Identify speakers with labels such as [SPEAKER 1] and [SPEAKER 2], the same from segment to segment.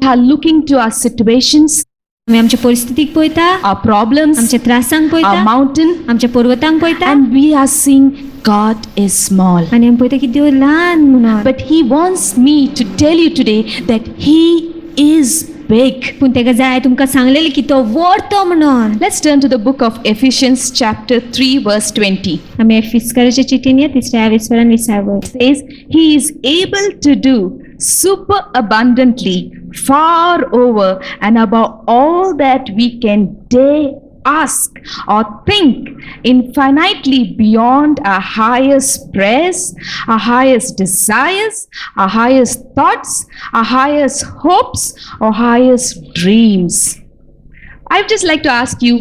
[SPEAKER 1] are looking to our situations,
[SPEAKER 2] आमी आमच्या परिस्थितीक पळयता,
[SPEAKER 1] our problems,
[SPEAKER 2] आमच्या त्रासांक
[SPEAKER 1] our
[SPEAKER 2] पळयता,
[SPEAKER 1] mountain,
[SPEAKER 2] आमच्या पर्वतांक पळयता,
[SPEAKER 1] and we are seeing God is small.
[SPEAKER 2] आनी आमी पळयता की देव ल्हान म्हणून.
[SPEAKER 1] But He wants me to tell you today that He is big.
[SPEAKER 2] पूण तेका जाय तुमकां सांगलेलें की तो व्हडतो म्हणून.
[SPEAKER 1] Let's turn to the book of Ephesians chapter 3 verse 20.
[SPEAKER 2] आमी एफिसकाराच्या चिठ्ठीन या 3ऱ्या विस्वारान 20
[SPEAKER 1] It says, He is able to do super abundantly, far over and above all that we can dare ask or think, infinitely beyond our highest prayers, our highest desires, our highest thoughts, our highest hopes, or highest dreams. I would just like to ask you,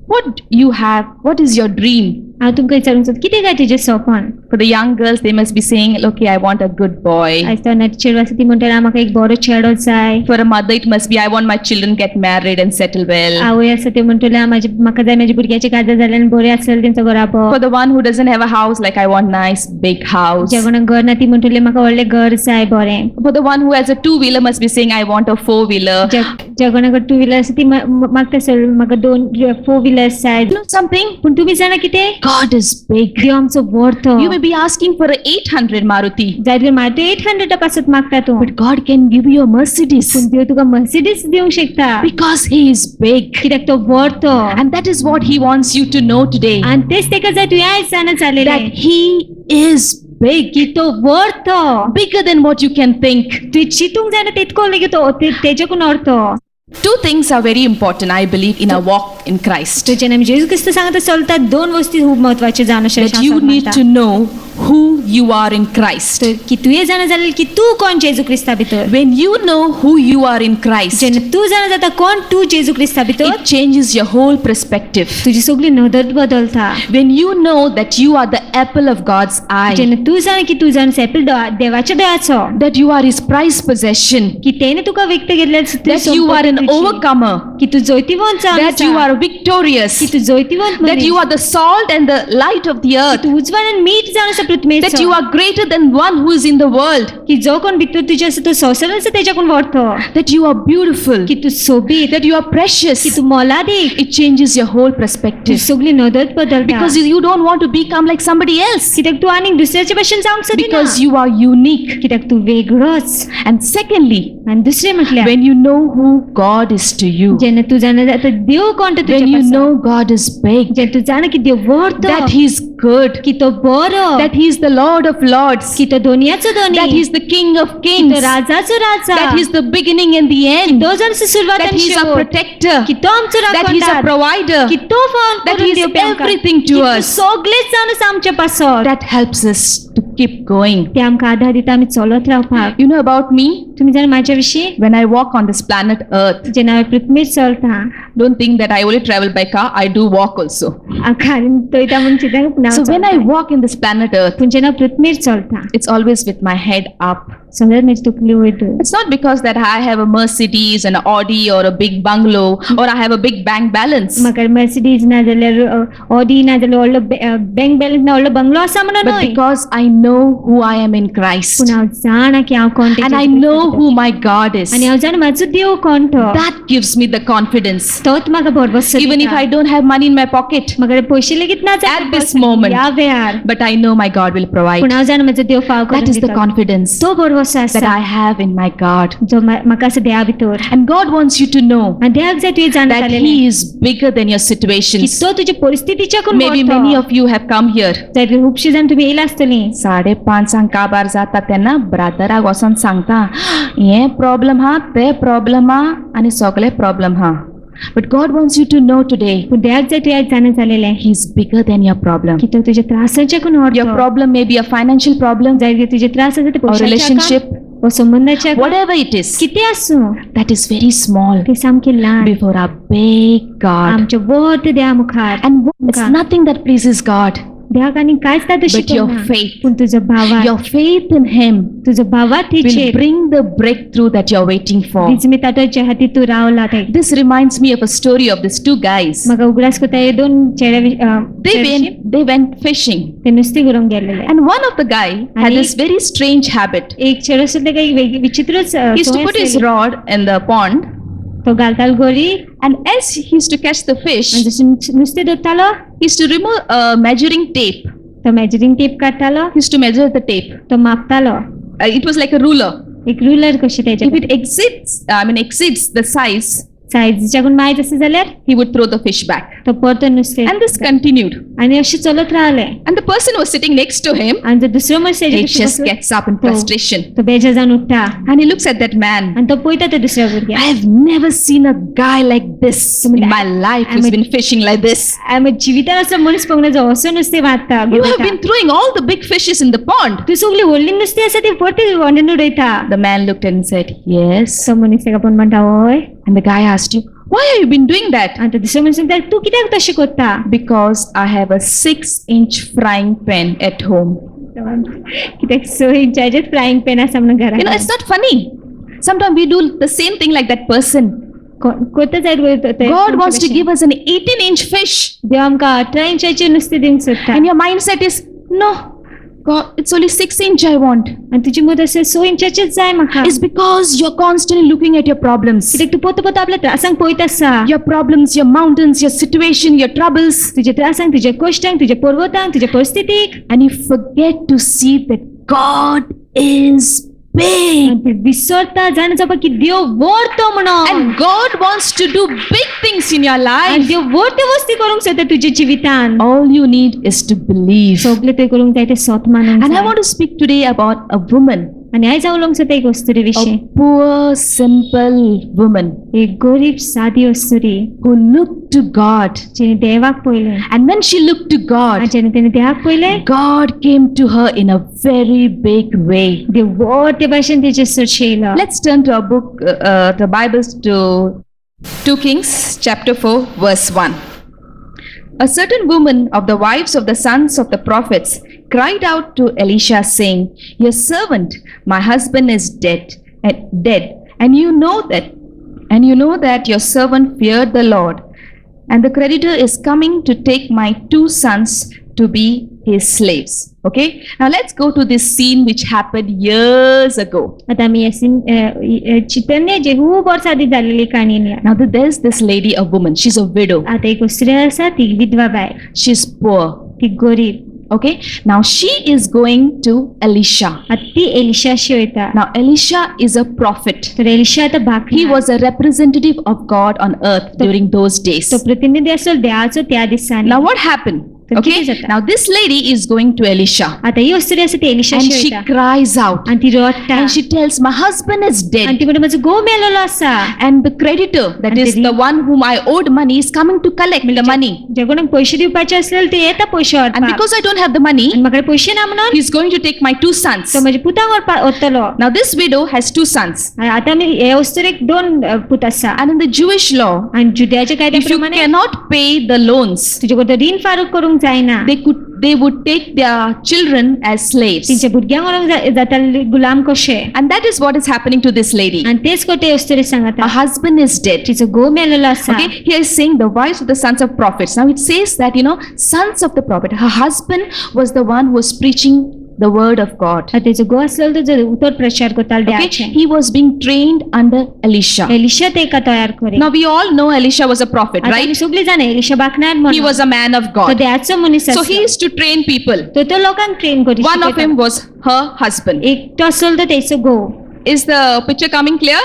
[SPEAKER 1] what you have, what is your dream?
[SPEAKER 2] हांव तुमकां विचारूंक सोदता कितें काय तुजें सपन?
[SPEAKER 1] For the young girls, they must be saying, okay, I want a good boy.
[SPEAKER 2] आयज तरणाटी चेडूं आसा ती म्हणटली म्हाका एक बरो चेडो जाय.
[SPEAKER 1] For a mother, it must be, I want my children get married and settle well.
[SPEAKER 2] आवय आसा ती म्हणटली म्हाका जाय म्हाज्या भुरग्याचें काजार जालें आनी बरें आसलें तेंचो घराबो.
[SPEAKER 1] For the one who doesn't have a house, like I want nice big house.
[SPEAKER 2] ज्या कोणाक घर ना ती म्हणटली म्हाका व्हडलें घर जाय बरें.
[SPEAKER 1] For the one who has a two-wheeler must be saying, I want a four-wheeler.
[SPEAKER 2] ज्या कोणाक टू व्हिलर आसा ती मागता सर म्हाका 2 4 व्हिलर्स जाय.
[SPEAKER 1] You know something?
[SPEAKER 2] पूण तुमी जाणा कितें?
[SPEAKER 1] God is big.
[SPEAKER 2] देव आमचो व्हडतो.
[SPEAKER 1] You may be asking for a 800 Maruti,
[SPEAKER 2] जाल्यार म्हाका 800 पासत मागता तूं.
[SPEAKER 1] but God can give you a Mercedes
[SPEAKER 2] पूण देव तुका मर्सिडीज दिवंक शकता.
[SPEAKER 1] because He is big.
[SPEAKER 2] कित्याक तो व्हडतो.
[SPEAKER 1] And that is what He wants you to know today.
[SPEAKER 2] आनी तेच तेका जाय तुवें आयज जाणा
[SPEAKER 1] That
[SPEAKER 2] जालेलें
[SPEAKER 1] He is big,
[SPEAKER 2] की तो व्हडतो.
[SPEAKER 1] bigger than what you can think.
[SPEAKER 2] तुवें चिंतूंक जायना तितको लेगीत तो तेज्याकून व्हडतो.
[SPEAKER 1] Two things are very important, I believe, in our walk in Christ.
[SPEAKER 2] जेन्ना आमी जेजू क्रिस्त सांगता चलता 2 वस्ती खूब महत्वाच्यो जावन अशें
[SPEAKER 1] That you need to know who you are in Christ.
[SPEAKER 2] की तुवें जाणा जालें की तूं कोण जेजू क्रिस्ता भितर.
[SPEAKER 1] When you know who you are in Christ,
[SPEAKER 2] जेन्ना तूं जाणा जाता कोण तूं जेजू क्रिस्ता भितर,
[SPEAKER 1] it changes your whole perspective.
[SPEAKER 2] तुजी सगळी नदर बदलता.
[SPEAKER 1] When you know that you are the apple of God's eye,
[SPEAKER 2] जेन्ना तूं जाणा की तूं जाणा एपल देवाच्या दोळ्याचो,
[SPEAKER 1] that you are His prized possession,
[SPEAKER 2] की तेणे तुका विकत घेतलें,
[SPEAKER 1] that you are an overcomer,
[SPEAKER 2] की तू जोयतीवंत जावन
[SPEAKER 1] that you are victorious,
[SPEAKER 2] की तू जोयतीवंत
[SPEAKER 1] that you are the salt and the light of the earth,
[SPEAKER 2] तू उजवाड आनी मीठ जावन आसा पृथ्वीचो,
[SPEAKER 1] that you are greater than one who is in the world,
[SPEAKER 2] की जो कोण भितर तुजे आसा तो संवसारांत आसा तेज्याकून व्हडतो,
[SPEAKER 1] that you are beautiful,
[SPEAKER 2] की तू सोबीत,
[SPEAKER 1] that you are precious.
[SPEAKER 2] की तू मोलादीक.
[SPEAKER 1] It changes your whole
[SPEAKER 2] तुजी
[SPEAKER 1] perspective
[SPEAKER 2] सगळी नदर बदलता.
[SPEAKER 1] because you don't want to become like somebody else,
[SPEAKER 2] कित्याक तू आनीक दुसऱ्याचे भशेन जावंक सोदिना.
[SPEAKER 1] because you are unique.
[SPEAKER 2] कित्याक तू वेगळोच.
[SPEAKER 1] And secondly,
[SPEAKER 2] आनी दुसरें म्हटल्यार
[SPEAKER 1] when you know who God is to you,
[SPEAKER 2] जेन्ना तू जाणा जाता देव कोण तो
[SPEAKER 1] when you
[SPEAKER 2] तुज्या
[SPEAKER 1] know God is big,
[SPEAKER 2] जेन्ना तू जाणा की देव व्हडतो,
[SPEAKER 1] that He is good,
[SPEAKER 2] की तो बरो,
[SPEAKER 1] that He is the Lord of Lords,
[SPEAKER 2] की तो दोनियाचो दोनी,
[SPEAKER 1] that He is the King of
[SPEAKER 2] की
[SPEAKER 1] Kings,
[SPEAKER 2] तो राजाचो राजा,
[SPEAKER 1] that He is the beginning and the end,
[SPEAKER 2] तो जाणा सुरवात
[SPEAKER 1] that
[SPEAKER 2] आनी
[SPEAKER 1] He is our
[SPEAKER 2] शेवट,
[SPEAKER 1] protector,
[SPEAKER 2] की तो आमचो
[SPEAKER 1] that He is our
[SPEAKER 2] राखणदार,
[SPEAKER 1] provider,
[SPEAKER 2] की तो फोन
[SPEAKER 1] that
[SPEAKER 2] करून
[SPEAKER 1] He is
[SPEAKER 2] दिवपी आमकां,
[SPEAKER 1] everything
[SPEAKER 2] की
[SPEAKER 1] to
[SPEAKER 2] तू
[SPEAKER 1] us.
[SPEAKER 2] सगळेच जावन आसा आमच्या पासत.
[SPEAKER 1] That helps us to keep going.
[SPEAKER 2] ते आमकां आधार दिता आमी चलत रावपाक.
[SPEAKER 1] You know about me?
[SPEAKER 2] तुमी जाणा म्हाज्या विशीं,
[SPEAKER 1] When I walk on this planet Earth,
[SPEAKER 2] जेन्ना हांव पृथ्वीर चलता,
[SPEAKER 1] don't think that I only travel by car, I do walk also.
[SPEAKER 2] हांव खारीन तोयता म्हूण चिंता पूण हांव
[SPEAKER 1] So when I
[SPEAKER 2] चलतां.
[SPEAKER 1] walk in this planet Earth,
[SPEAKER 2] पूण जेन्ना पृथ्वीर चलता
[SPEAKER 1] it's always with my head up.
[SPEAKER 2] सगळ्यात म्हजी तकली वयर.
[SPEAKER 1] It's not because that I have a Mercedes, an Audi or a big bungalow or I have a big bank balance.
[SPEAKER 2] म्हाका Mercedes ना जाल्यार ऑडी ना जाल्यार व्हडलो बँक बॅलन्स ना व्हडलो बंगलो आसा म्हणून
[SPEAKER 1] But
[SPEAKER 2] न्हय.
[SPEAKER 1] because I know who I am in Christ
[SPEAKER 2] पूण हांव जाणा की हांव कोण
[SPEAKER 1] and I know who my God is,
[SPEAKER 2] आनी हांव जाणा म्हाजो देव कोण तो.
[SPEAKER 1] that gives me the confidence.
[SPEAKER 2] तोच म्हाका भरवसो
[SPEAKER 1] Even if I don't have money in my pocket,
[SPEAKER 2] म्हाका पयशे लेगीत ना
[SPEAKER 1] at this moment,
[SPEAKER 2] ह्या वेळार,
[SPEAKER 1] but I know my God will provide.
[SPEAKER 2] पूण हांव जाणा म्हाजो देव फाव
[SPEAKER 1] That
[SPEAKER 2] करून
[SPEAKER 1] is the
[SPEAKER 2] दिता.
[SPEAKER 1] confidence
[SPEAKER 2] तो भरवसो
[SPEAKER 1] that
[SPEAKER 2] आसा
[SPEAKER 1] I have in my God.
[SPEAKER 2] जो म्हाका आसा देवा भितर.
[SPEAKER 1] And God wants you to know
[SPEAKER 2] आनी देवाक जाय तुवें जाणा
[SPEAKER 1] that
[SPEAKER 2] जालेलें
[SPEAKER 1] He is bigger than your
[SPEAKER 2] की
[SPEAKER 1] situations.
[SPEAKER 2] तो तुजे परिस्थितीच्याकून
[SPEAKER 1] Maybe
[SPEAKER 2] व्हडतो.
[SPEAKER 1] many of you have come here.
[SPEAKER 2] जाल्यार खुबशीं जाण तुमी येयला आसतलीं.
[SPEAKER 1] 5:30 काबार जाता तेन्ना ब्रादराक वचोन सांगता हे प्रॉब्लेम हा ते प्रॉब्लेम हा आनी सगळे प्रॉब्लेम हा. But God wants you to know today
[SPEAKER 2] पूण देवाक जाय तुवें आयज जाणा जालेलें
[SPEAKER 1] He is bigger than your problem.
[SPEAKER 2] की तो तुज्या त्रासाच्याकून
[SPEAKER 1] Your
[SPEAKER 2] व्हडतो.
[SPEAKER 1] problem may be a financial problem
[SPEAKER 2] जाल्यार तुजे त्रास आसा ते
[SPEAKER 1] or
[SPEAKER 2] पयशाच्या
[SPEAKER 1] relationship,
[SPEAKER 2] वा संबंधाच्या
[SPEAKER 1] whatever it is,
[SPEAKER 2] कितें आसूं
[SPEAKER 1] that is very small
[SPEAKER 2] ते सामकें ल्हान
[SPEAKER 1] before our big God.
[SPEAKER 2] आमच्या व्हड देवा मुखार.
[SPEAKER 1] And it's nothing that pleases God.
[SPEAKER 2] देहाक आणि कांयच तातूं
[SPEAKER 1] but your
[SPEAKER 2] शिकवना
[SPEAKER 1] faith,
[SPEAKER 2] पूण तुजो भावात
[SPEAKER 1] your faith in Him
[SPEAKER 2] तुजो भावात
[SPEAKER 1] will
[SPEAKER 2] हेचेर
[SPEAKER 1] bring the breakthrough that you're waiting for.
[SPEAKER 2] दिसमी तातूं जे खातीर तूं रावला ते
[SPEAKER 1] This reminds me of a story of these two guys.
[SPEAKER 2] म्हाका उगडास कोता हे दोन
[SPEAKER 1] They went fishing,
[SPEAKER 2] ते नुस्तें करूंक गेल्लेले
[SPEAKER 1] and one of the guy had
[SPEAKER 2] आणि-
[SPEAKER 1] this very strange habit.
[SPEAKER 2] एक चेडो आशिल्लो काही विचित्रच
[SPEAKER 1] He used to put his rod in the pond,
[SPEAKER 2] तो घालतालो गोरी
[SPEAKER 1] and as he used to catch the fish,
[SPEAKER 2] आनी जशें नुस्तें धरतालो
[SPEAKER 1] he used to remove a measuring tape.
[SPEAKER 2] तो मेजरिंग टेप काडटालो
[SPEAKER 1] He used to measure the tape.
[SPEAKER 2] तो मापतालो
[SPEAKER 1] It was like a ruler.
[SPEAKER 2] एक rural कशी
[SPEAKER 1] If
[SPEAKER 2] तेजे
[SPEAKER 1] it exceeds the size,
[SPEAKER 2] सायझीच्याकून मायज आसा जाल्यार
[SPEAKER 1] he would throw the fish back.
[SPEAKER 2] तो परतो नुस्तें
[SPEAKER 1] And this continued.
[SPEAKER 2] आनी अशें चलत रावलें
[SPEAKER 1] And the person who was sitting next to him,
[SPEAKER 2] आनी जो दुसरो मनीस
[SPEAKER 1] he
[SPEAKER 2] तेजे
[SPEAKER 1] just gets up in frustration.
[SPEAKER 2] तो बेजार जावन उठ्ठा
[SPEAKER 1] And he looks at that man.
[SPEAKER 2] आनी तो पळयता त्या दुसऱ्या भुरग्याक
[SPEAKER 1] I have never seen a guy like this in my life who's been fishing like this.
[SPEAKER 2] आमी जिवितान असो मनीस पळोवंक ना जो असो नुस्तें मारता
[SPEAKER 1] You have been throwing all the big fishes in the pond.
[SPEAKER 2] तूं सगळीं व्हडलीं नुस्तीं आसा ती परती व्हडून उडयता
[SPEAKER 1] The man looked and said, Yes.
[SPEAKER 2] तो मनीस ताका पळोवन म्हणटा हय
[SPEAKER 1] And the guy asked you, Why have you been doing that?
[SPEAKER 2] आनी तो दुसरो मनीस म्हणटा तूं कित्याक तशें करता
[SPEAKER 1] Because I have a 6-inch frying pan at home.
[SPEAKER 2] कित्याक 6 इंचाचें फ्रायींग पॅन आसा म्हणून
[SPEAKER 1] You know,
[SPEAKER 2] घरांत
[SPEAKER 1] it's not funny. Sometimes we do the same thing like that person.
[SPEAKER 2] कोता जायत
[SPEAKER 1] God wants to give us an 18-inch fish.
[SPEAKER 2] देव आमकां 18 इंचाचें नुस्तें दिवंक सोदता
[SPEAKER 1] And your mindset is, No, God, it's only 6-inch I want.
[SPEAKER 2] आनी तुजी मत अशें 6 इंचाचेंच जाय म्हाका
[SPEAKER 1] It's because you're constantly looking at your problems.
[SPEAKER 2] कित्याक तूं पोता पोता आपल्या त्रासांक पळयत आसा
[SPEAKER 1] Your problems, your mountains, your situation, your troubles.
[SPEAKER 2] तुज्या त्रासांक तुज्या कश्टांक तुज्या पर्वतांक तुज्या परिस्थितीक
[SPEAKER 1] And you forget to see that God is big.
[SPEAKER 2] आनी तूं विसरता जाण जावपा की देव व्हरतो म्हणून
[SPEAKER 1] And God wants to do big things in your
[SPEAKER 2] आनी
[SPEAKER 1] life.
[SPEAKER 2] देव व्हरत्यो वस्ती करूंक सोदता तुज्या जिवितान
[SPEAKER 1] All you need is to believe.
[SPEAKER 2] सगळें तुवें करूंक जाय तें स्वत मानूंक
[SPEAKER 1] And I
[SPEAKER 2] जाय
[SPEAKER 1] want to speak today about a woman,
[SPEAKER 2] आनी आयज हांव उलोवंक सोदता एक वस्तुरे विशीं
[SPEAKER 1] a poor, simple woman
[SPEAKER 2] एक गरीब सादी वस्तुरी
[SPEAKER 1] who looked to God.
[SPEAKER 2] जेणे देवाक पळयलें
[SPEAKER 1] And when she looked to
[SPEAKER 2] आनी
[SPEAKER 1] God,
[SPEAKER 2] जेन्ना तेणें देवाक पळयलें
[SPEAKER 1] God came to her in a very big way.
[SPEAKER 2] देव व्हड भाशेन तेजे चडशें येयलो
[SPEAKER 1] Let's turn to our book, the Bibles, to 2 Kings chapter 4, verse 1. A certain woman of the wives of the sons of the prophets cried out to Elisha, saying, Your servant, my husband, is dead, and you know that your servant feared the Lord, and the creditor is coming to take my 2 sons to be his slaves. Okay, now let's go to this scene which happened years ago.
[SPEAKER 2] आतां आमी हें चितरने जे खूब वर्सां आदी जाल्लेली काणी न्ही
[SPEAKER 1] Now there's this lady, a woman, she's a widow,
[SPEAKER 2] आतां एक वस्तुरी आसा ती विधवा बाय
[SPEAKER 1] she's poor.
[SPEAKER 2] ती गरीब
[SPEAKER 1] Okay, now she is going to Elisha.
[SPEAKER 2] आतां ती एलिशाशी वयता
[SPEAKER 1] Now Elisha is a prophet.
[SPEAKER 2] तर एलिशा आतां भाकरी
[SPEAKER 1] He was a representative of God on earth during those days.
[SPEAKER 2] तो प्रतिनिधी आसलो देवाचो त्या दिसांनी
[SPEAKER 1] Now what happened?
[SPEAKER 2] तर कितें
[SPEAKER 1] Okay,
[SPEAKER 2] जाता?
[SPEAKER 1] now this lady is going to Elisha
[SPEAKER 2] आतां ही वस्तुरी आसा ती
[SPEAKER 1] and
[SPEAKER 2] एलिशाशी
[SPEAKER 1] she
[SPEAKER 2] वयता
[SPEAKER 1] cries out
[SPEAKER 2] आनी ती रडटा
[SPEAKER 1] and she tells, My husband is
[SPEAKER 2] आनी
[SPEAKER 1] dead,
[SPEAKER 2] ती म्हणटा म्हजो घोव मेलेलो आसा
[SPEAKER 1] and the creditor, that
[SPEAKER 2] And
[SPEAKER 1] is
[SPEAKER 2] the
[SPEAKER 1] the one whom I owed money, is coming to collect the money.
[SPEAKER 2] जे कोणाक पयशे दिवपाचे आसलेले ते येता पयशे
[SPEAKER 1] And
[SPEAKER 2] व्हरपाक
[SPEAKER 1] because I don't have the money,
[SPEAKER 2] आनी म्हाका पयशे ना म्हणून
[SPEAKER 1] he's going to take my 2 sons.
[SPEAKER 2] तो म्हजे पुतांक व्हरतलो
[SPEAKER 1] Now this widow has 2 sons.
[SPEAKER 2] आतां आमी हे वस्तुरेक 2 पूत आसा
[SPEAKER 1] And in the Jewish law,
[SPEAKER 2] आनी जुद्याच्या कायद्या
[SPEAKER 1] if you
[SPEAKER 2] प्रमाणे
[SPEAKER 1] cannot pay the loans,
[SPEAKER 2] तुजे कडल्यान रीण फारूक करूंक जायना
[SPEAKER 1] they would take their children as slaves.
[SPEAKER 2] तिच्या भुरग्यांक व्हरोंक जाता गुलाम कशे
[SPEAKER 1] And that is what is happening to this lady.
[SPEAKER 2] आनी तेच कोटे वस्तुरे
[SPEAKER 1] Her
[SPEAKER 2] सांगता
[SPEAKER 1] husband is dead.
[SPEAKER 2] तिचो घोव मेलेलो आसा
[SPEAKER 1] Okay, here is saying the wives of the sons of prophets. Now it says that, sons of the prophet. Her husband was the one who was preaching the word of God.
[SPEAKER 2] आतां तेचो घोव आसलो तो जो उतर प्रचार करतालो
[SPEAKER 1] Okay,
[SPEAKER 2] देवाचे
[SPEAKER 1] he was being trained under Elisha.
[SPEAKER 2] Elisha तेका तयार करे
[SPEAKER 1] Now we all know Elisha was a prophet,
[SPEAKER 2] आतां आमी
[SPEAKER 1] right?
[SPEAKER 2] सगळीं जाणा एलिशा बाकनार
[SPEAKER 1] He
[SPEAKER 2] म्हणून
[SPEAKER 1] was a man of
[SPEAKER 2] तो
[SPEAKER 1] God.
[SPEAKER 2] देवाचो मनीस
[SPEAKER 1] So he
[SPEAKER 2] आसलो
[SPEAKER 1] used to train people.
[SPEAKER 2] तो लोकांक ट्रेन करी
[SPEAKER 1] One of him was her husband.
[SPEAKER 2] एकटो आसलो तो तेचो घोव
[SPEAKER 1] Is the picture coming clear?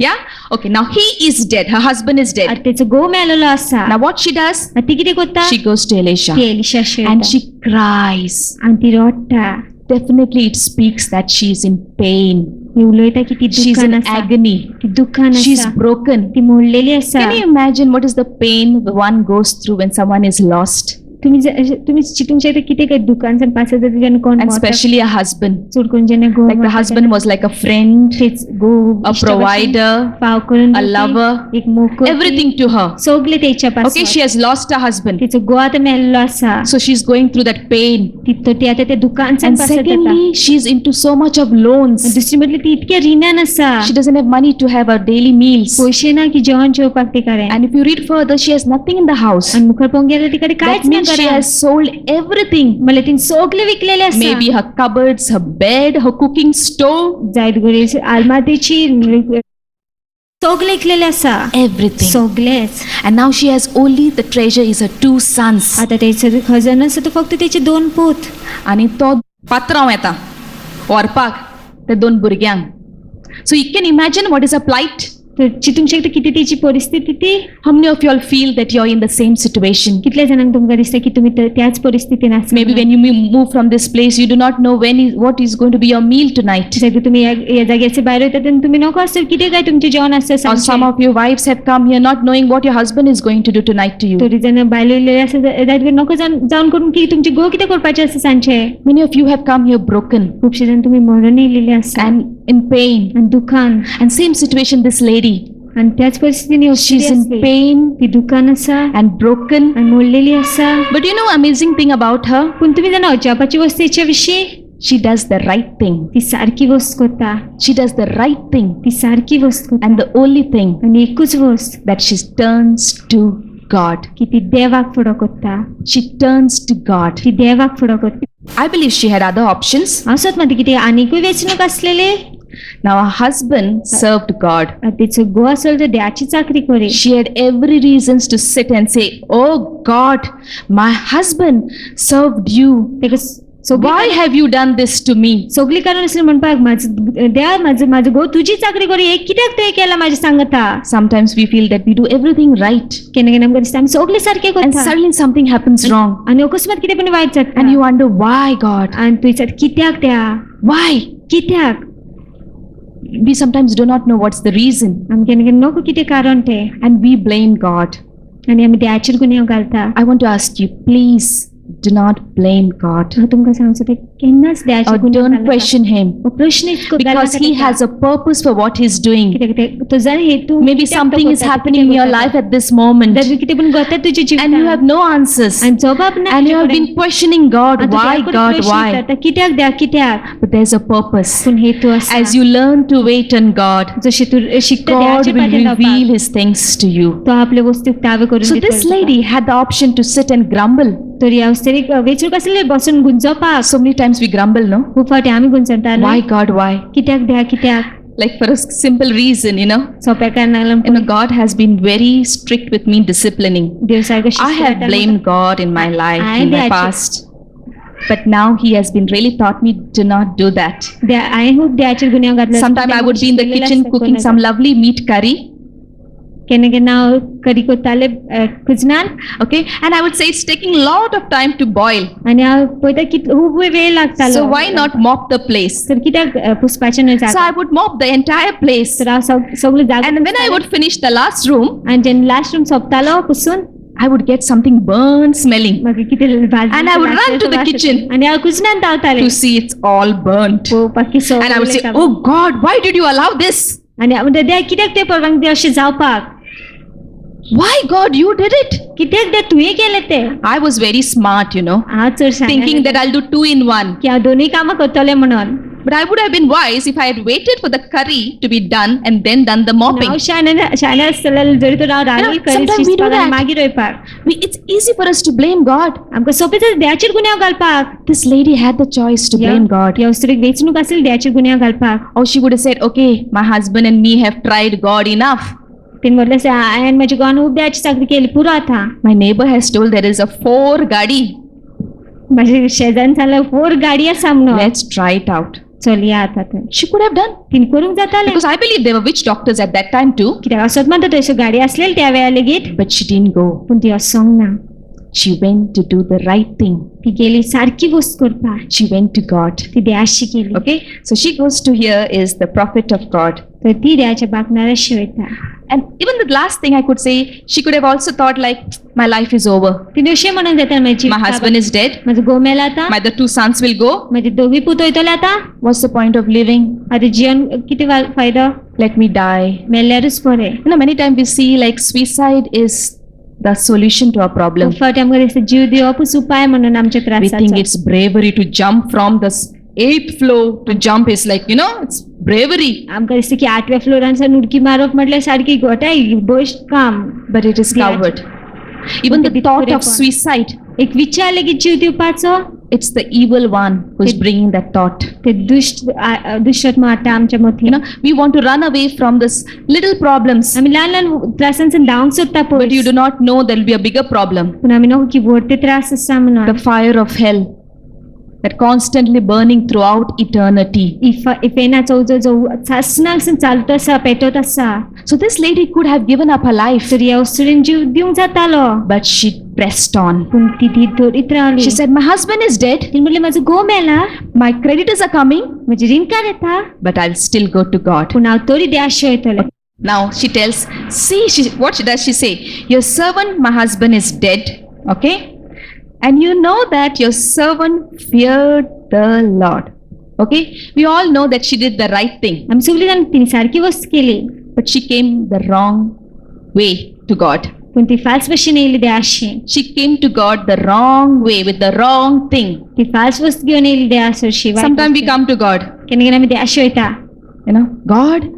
[SPEAKER 1] Yeah? Okay, now he is dead. Her husband is
[SPEAKER 2] आतां
[SPEAKER 1] dead.
[SPEAKER 2] तेचो घोव मेलेलो आसा
[SPEAKER 1] Now what she does?
[SPEAKER 2] आतां ती कितें करता
[SPEAKER 1] She goes to Elisha
[SPEAKER 2] ती एलिशाशी
[SPEAKER 1] and
[SPEAKER 2] वयता
[SPEAKER 1] she cries.
[SPEAKER 2] आनी ती रडटा
[SPEAKER 1] Definitely it speaks that she is in pain.
[SPEAKER 2] ती उलयता की ती
[SPEAKER 1] She's
[SPEAKER 2] दुखान
[SPEAKER 1] in
[SPEAKER 2] आसा
[SPEAKER 1] agony.
[SPEAKER 2] ती दुखान
[SPEAKER 1] She's
[SPEAKER 2] आसा
[SPEAKER 1] broken.
[SPEAKER 2] ती मोडलेली आसा
[SPEAKER 1] Can you imagine what is the pain the one goes through when someone is lost?
[SPEAKER 2] तुम्ही चितूंक शकता कितें काय दुकानसान पास जाता जेन्ना कोण
[SPEAKER 1] and especially a husband.
[SPEAKER 2] चड करून जेन्ना घोव
[SPEAKER 1] Like the
[SPEAKER 2] मारता
[SPEAKER 1] husband was like a friend,
[SPEAKER 2] तेच घोव
[SPEAKER 1] a
[SPEAKER 2] इश्ट भशेन
[SPEAKER 1] provider,
[SPEAKER 2] फाव करून
[SPEAKER 1] a
[SPEAKER 2] दिवपी,
[SPEAKER 1] lover,
[SPEAKER 2] एक मोको
[SPEAKER 1] everything to her.
[SPEAKER 2] सगळे तेच्या
[SPEAKER 1] Okay,
[SPEAKER 2] पासून
[SPEAKER 1] she has lost her husband.
[SPEAKER 2] तिचो घोव आतां मेल्लो आसा
[SPEAKER 1] So she's going through that pain.
[SPEAKER 2] ती आतां त्या दुकानसान
[SPEAKER 1] And
[SPEAKER 2] पास जाता
[SPEAKER 1] secondly, she's into so much of loans.
[SPEAKER 2] दुसरी म्हटली ती इतक्या रिणान आसा
[SPEAKER 1] She doesn't have money to have her daily meals.
[SPEAKER 2] पयशे ना की जेवण जेवपाक ते कडेन
[SPEAKER 1] And if you read further, she has nothing in the house.
[SPEAKER 2] आणि मुखार पळोवंक गेल्यार ती कडेन
[SPEAKER 1] That
[SPEAKER 2] कांयच ना
[SPEAKER 1] means she
[SPEAKER 2] घरान.
[SPEAKER 1] has sold everything.
[SPEAKER 2] म्हणल्यार तिने सगळे विकलेले आसा
[SPEAKER 1] Maybe her cupboards, her bed, her cooking stove,
[SPEAKER 2] जायत घडी आलमातीची सगळे विकलेले आसा
[SPEAKER 1] everything.
[SPEAKER 2] सगळेच
[SPEAKER 1] And now she has only the treasure is her 2 sons.
[SPEAKER 2] आता तेचो खजानो आसा तो फक्त तेचे 2 पूत
[SPEAKER 1] आणि तो पात्रांव येता व्हरपाक ते 2 भुरग्यांक. So you can imagine what is her plight.
[SPEAKER 2] तर चितूंक शकता किती तेची परिस्थिती ती
[SPEAKER 1] How many of you all feel that you're in the same situation?
[SPEAKER 2] कितल्या जाणांक तुमकां दिसता की तुम्ही त्याच परिस्थितीन आसा
[SPEAKER 1] Maybe when you move from this place, you do not know what is going to be your meal tonight.
[SPEAKER 2] जर तुम्ही या जाग्याचे भायर वयता तेन्ना तुम्ही नको आसता कितें काय तुमचे जेवण आसता
[SPEAKER 1] Or some
[SPEAKER 2] सांजचें.
[SPEAKER 1] of your wives have come here not knowing what your husband is going to do tonight to you.
[SPEAKER 2] तरी जाणां भायलो येयलेले आसा जायत घडी नको जावन करून की तुमचे घोव कितें करपाचें आसा सांजचे.
[SPEAKER 1] Many of you have come here broken
[SPEAKER 2] खुबशे जाण तुम्ही मरण येयलेले आसा
[SPEAKER 1] and in pain.
[SPEAKER 2] आनी दुखान
[SPEAKER 1] And same situation, this lady,
[SPEAKER 2] आनी त्याच परिस्थितीन
[SPEAKER 1] she's in pain
[SPEAKER 2] ती दुकान आसा
[SPEAKER 1] and broken.
[SPEAKER 2] आनी मोडलेली आसा.
[SPEAKER 1] But you know, amazing thing about her,
[SPEAKER 2] पूण तुमी जाणा अजापाची वस्तेच्या विशीं
[SPEAKER 1] she does the right thing.
[SPEAKER 2] ती सारकी वस्त करता
[SPEAKER 1] She does the right thing.
[SPEAKER 2] ती सारकी वस्त करता
[SPEAKER 1] And the only thing
[SPEAKER 2] आनी एकूच वस्त
[SPEAKER 1] that she turns to God.
[SPEAKER 2] की ती देवाक फुडो करता
[SPEAKER 1] She turns to God.
[SPEAKER 2] ती देवाक फुडो करता.
[SPEAKER 1] I believe she had other options.
[SPEAKER 2] असोच मात कितें आनीकूय वेचणूक आसलेली.
[SPEAKER 1] Now her husband served God.
[SPEAKER 2] तिचो घोव आसलो तो देवाची चाकरी करी.
[SPEAKER 1] She had every reasons to sit and say, "Oh God, my husband served you.
[SPEAKER 2] तेका
[SPEAKER 1] Why have you done this to me?"
[SPEAKER 2] सगळी कारण आसली म्हणपाक म्हाजो घोव तुजी चाकरी करी हे कित्याक तुवें केला म्हाजे सांगता.
[SPEAKER 1] Sometimes we feel that we do everything right,
[SPEAKER 2] केन्ना केन्ना आमकां दिसता आमी सगळें सारकें
[SPEAKER 1] and
[SPEAKER 2] करता
[SPEAKER 1] suddenly something happens wrong,
[SPEAKER 2] आनी अकस्मात कितें पण वायट जाता
[SPEAKER 1] and you wonder, "Why, God?
[SPEAKER 2] आनी तुवें विचार कित्याक त्या
[SPEAKER 1] Why?"
[SPEAKER 2] कित्याक
[SPEAKER 1] We sometimes do not know what's the reason,
[SPEAKER 2] आमी केन्ना केन्ना नको कितें कारण तें
[SPEAKER 1] and we blame God.
[SPEAKER 2] आनी आमी देवाचेर गुन्यांव घालता.
[SPEAKER 1] I want to ask you, please do not blame God,
[SPEAKER 2] हांव तुमकां सांगचो ते केन्नाच
[SPEAKER 1] or
[SPEAKER 2] देवाचेर
[SPEAKER 1] don't
[SPEAKER 2] गुन्यांव
[SPEAKER 1] question Him,
[SPEAKER 2] प्रश्न
[SPEAKER 1] because He has a purpose for what He's doing.
[SPEAKER 2] तुझा हेतू
[SPEAKER 1] Maybe something is happening in your life at this moment,
[SPEAKER 2] कितें पण घडटा तुज्या
[SPEAKER 1] and you
[SPEAKER 2] जिवितांत
[SPEAKER 1] have no answers,
[SPEAKER 2] आनी जबाब ना
[SPEAKER 1] and you have been questioning God, why, God, why?
[SPEAKER 2] कित्याक देव कित्याक
[SPEAKER 1] But there's a purpose.
[SPEAKER 2] पूण हेतू आसा.
[SPEAKER 1] As you learn to wait on God,
[SPEAKER 2] जशें तूं शिकता
[SPEAKER 1] God
[SPEAKER 2] देवाचे
[SPEAKER 1] will
[SPEAKER 2] पाटी
[SPEAKER 1] reveal
[SPEAKER 2] लावपाक
[SPEAKER 1] His things to you.
[SPEAKER 2] तो आपले वस्तूक तावे करून
[SPEAKER 1] So
[SPEAKER 2] दिता
[SPEAKER 1] this
[SPEAKER 2] तुका.
[SPEAKER 1] lady had the option to sit and grumble.
[SPEAKER 2] तर ह्या वस्तेक वेचणूक आसलेली बसून गुंजोवपाक.
[SPEAKER 1] So many times we grumble, no?
[SPEAKER 2] खूब फावटी आमी गुंजता
[SPEAKER 1] Why, God, why?
[SPEAKER 2] कित्याक देव कित्याक
[SPEAKER 1] Like for a simple reason,
[SPEAKER 2] सोप्या कारणान
[SPEAKER 1] God has been very strict with me disciplining.
[SPEAKER 2] देव सारको
[SPEAKER 1] I have blamed God in my life, in my past. But now He has been really taught me to not do that.
[SPEAKER 2] हांवें खूब देवाचेर गुन्यांव घातलो.
[SPEAKER 1] Sometimes I would be in the kitchen cooking some lovely meat curry.
[SPEAKER 2] केन्ना केन्ना हांव कडी करताले कुजनान.
[SPEAKER 1] Okay, and I would say it's taking a lot of time to boil.
[SPEAKER 2] आनी हांव पळयता की खूब वेळ लागतालो.
[SPEAKER 1] So why not mop the place?
[SPEAKER 2] तर कित्याक पुसपाचें न्हय
[SPEAKER 1] So
[SPEAKER 2] जाता.
[SPEAKER 1] I would mop the entire place.
[SPEAKER 2] तर हांव सगळें जागो
[SPEAKER 1] And when I would finish the last room,
[SPEAKER 2] आनी जेन्ना लास्ट रूम सोंपतालो पुसून
[SPEAKER 1] I would get something burnt smelling
[SPEAKER 2] म्हाका कितें भाजी
[SPEAKER 1] And I would run to the kitchen.
[SPEAKER 2] आनी हांव कुजनान धांवतालें
[SPEAKER 1] to see it's all burnt.
[SPEAKER 2] पळोवपाक की
[SPEAKER 1] And I would say,
[SPEAKER 2] सगळें.
[SPEAKER 1] "Oh God, why did you allow this?
[SPEAKER 2] आनी हांव म्हणटा देव कित्याक तें परवांक तें अशें जावपाक.
[SPEAKER 1] Why, God, you did it?"
[SPEAKER 2] कित्याक देव तुवें केलें तें.
[SPEAKER 1] I was very smart,
[SPEAKER 2] हांव चड
[SPEAKER 1] thinking that I'll do 2 in 1.
[SPEAKER 2] की हांव दोनूय कामां करतलें म्हणून.
[SPEAKER 1] But I would have been wise if I had waited for the curry to be done and then done the mopping.
[SPEAKER 2] हांव शाणे आसतलें जरी तर हांव रांदून
[SPEAKER 1] sometimes we do
[SPEAKER 2] करीत
[SPEAKER 1] that.
[SPEAKER 2] मागीर रोयपाक.
[SPEAKER 1] It's easy for us to blame God.
[SPEAKER 2] आमकां सोंपें जाता देवाचेर गुन्यांव घालपाक.
[SPEAKER 1] This lady had the choice to blame God.
[SPEAKER 2] ह्या वस्तूक वेचणूक आसली देवाचेर गुन्यांव घालपाक.
[SPEAKER 1] Or she would have said, "Okay, my husband and me have tried God enough.
[SPEAKER 2] तेणें म्हटलें हांवें म्हज्या घोवान खूब देवाची चाकरी केली पुरो आतां.
[SPEAKER 1] My neighbor has told there is a 4 gadi.
[SPEAKER 2] म्हाज्या शेजाऱ्यान सांगलें 4 गाडी आसा म्हणून.
[SPEAKER 1] Let's try it out."
[SPEAKER 2] चलया आतां तर.
[SPEAKER 1] She could have done.
[SPEAKER 2] तिणें करूंक जातालें.
[SPEAKER 1] Because I believe there were witch doctors at that time too.
[SPEAKER 2] कित्याक असोच म्हणटा थंयसर गाडी आसलेली त्या वेळा लेगीत.
[SPEAKER 1] But she didn't go.
[SPEAKER 2] पूण ती वचोंक ना.
[SPEAKER 1] She went to do the right thing.
[SPEAKER 2] ती गेली सारकी वस्त करपाक.
[SPEAKER 1] She went to God.
[SPEAKER 2] ती देवाशी गेली.
[SPEAKER 1] Okay, so she goes to here is the prophet of God.
[SPEAKER 2] तर ती देवाच्या बाकणाराशी वयता.
[SPEAKER 1] And even the last thing I could say, she could have also thought like, my life is over.
[SPEAKER 2] तिने अशें म्हणूंक जाता
[SPEAKER 1] My husband is dead.
[SPEAKER 2] म्हजो घोव मेला आता,
[SPEAKER 1] My the two sons will go.
[SPEAKER 2] म्हजे दोगी पूत वयतले आता,
[SPEAKER 1] What's the point of living?
[SPEAKER 2] आतां जिवन कितें फायदो,
[SPEAKER 1] Let me die.
[SPEAKER 2] मेल्यारूच बरें.
[SPEAKER 1] You know, many times we see like suicide is the solution to our problem.
[SPEAKER 2] खूब फावटी आमकां दिसता जीव दिवपूच उपाय म्हणून आमच्या
[SPEAKER 1] We think
[SPEAKER 2] त्रासाचो.
[SPEAKER 1] it's bravery to jump from the eighth floor to jump is like, you know, it's bravery.
[SPEAKER 2] आमकां दिसता की 8व्या फ्लोरांसान उडकी मारप म्हटल्यार सारकी घोटाय बेश्ट काम.
[SPEAKER 1] But it is
[SPEAKER 2] Yeah.
[SPEAKER 1] coward. Even the
[SPEAKER 2] But
[SPEAKER 1] thought
[SPEAKER 2] the-
[SPEAKER 1] of suicide,
[SPEAKER 2] एक विचार लेगीत जीव दिवपाचो,
[SPEAKER 1] it's the evil one who's
[SPEAKER 2] It-
[SPEAKER 1] bringing that thought.
[SPEAKER 2] ते दुष्टात्मा हाडटा आमच्या
[SPEAKER 1] You
[SPEAKER 2] मथी.
[SPEAKER 1] know, we want to run away from this little problems,
[SPEAKER 2] आमी ल्हान ल्हान त्रासांसून धांवंक सोदता
[SPEAKER 1] but you
[SPEAKER 2] पळय,
[SPEAKER 1] do not know there will be a bigger problem.
[SPEAKER 2] पूण आमी नको की व्हडले त्रास आसा
[SPEAKER 1] The
[SPEAKER 2] म्हणून.
[SPEAKER 1] fire of hell that constantly burning throughout eternity.
[SPEAKER 2] इफेनाचो उजो जो सासनासून चालत आसा, पेटत आसा,
[SPEAKER 1] So this lady could have given up her life,
[SPEAKER 2] तर ह्या वस्तून जीव दिवंक जातालो,
[SPEAKER 1] but she pressed on.
[SPEAKER 2] पूण ती धरीत रावली.
[SPEAKER 1] She said, my husband is dead,
[SPEAKER 2] तिने म्हणलें म्हजो घोव मेला,
[SPEAKER 1] my creditors are coming,
[SPEAKER 2] म्हजे रिणकार येता,
[SPEAKER 1] but I'll still go to God.
[SPEAKER 2] पूण हांव तरी देवाशे वयतलें.
[SPEAKER 1] Now she tells, see, what does she say? Your servant, my husband is dead, okay? And you know that your servant feared the Lord. Okay? We all know that she did the right thing,
[SPEAKER 2] आमी सगळीं जाण तिने सारकी वस्त केली,
[SPEAKER 1] but she came the wrong way to God.
[SPEAKER 2] पूण ती false भशेन येयली देवाशी.
[SPEAKER 1] She came to God the wrong way with the wrong thing.
[SPEAKER 2] ती फाल्स वस्त घेवन येयली देवासरशी.
[SPEAKER 1] Sometimes we come to God,
[SPEAKER 2] केन्ना केन्ना आमी देवाशी वयता,
[SPEAKER 1] you know, God,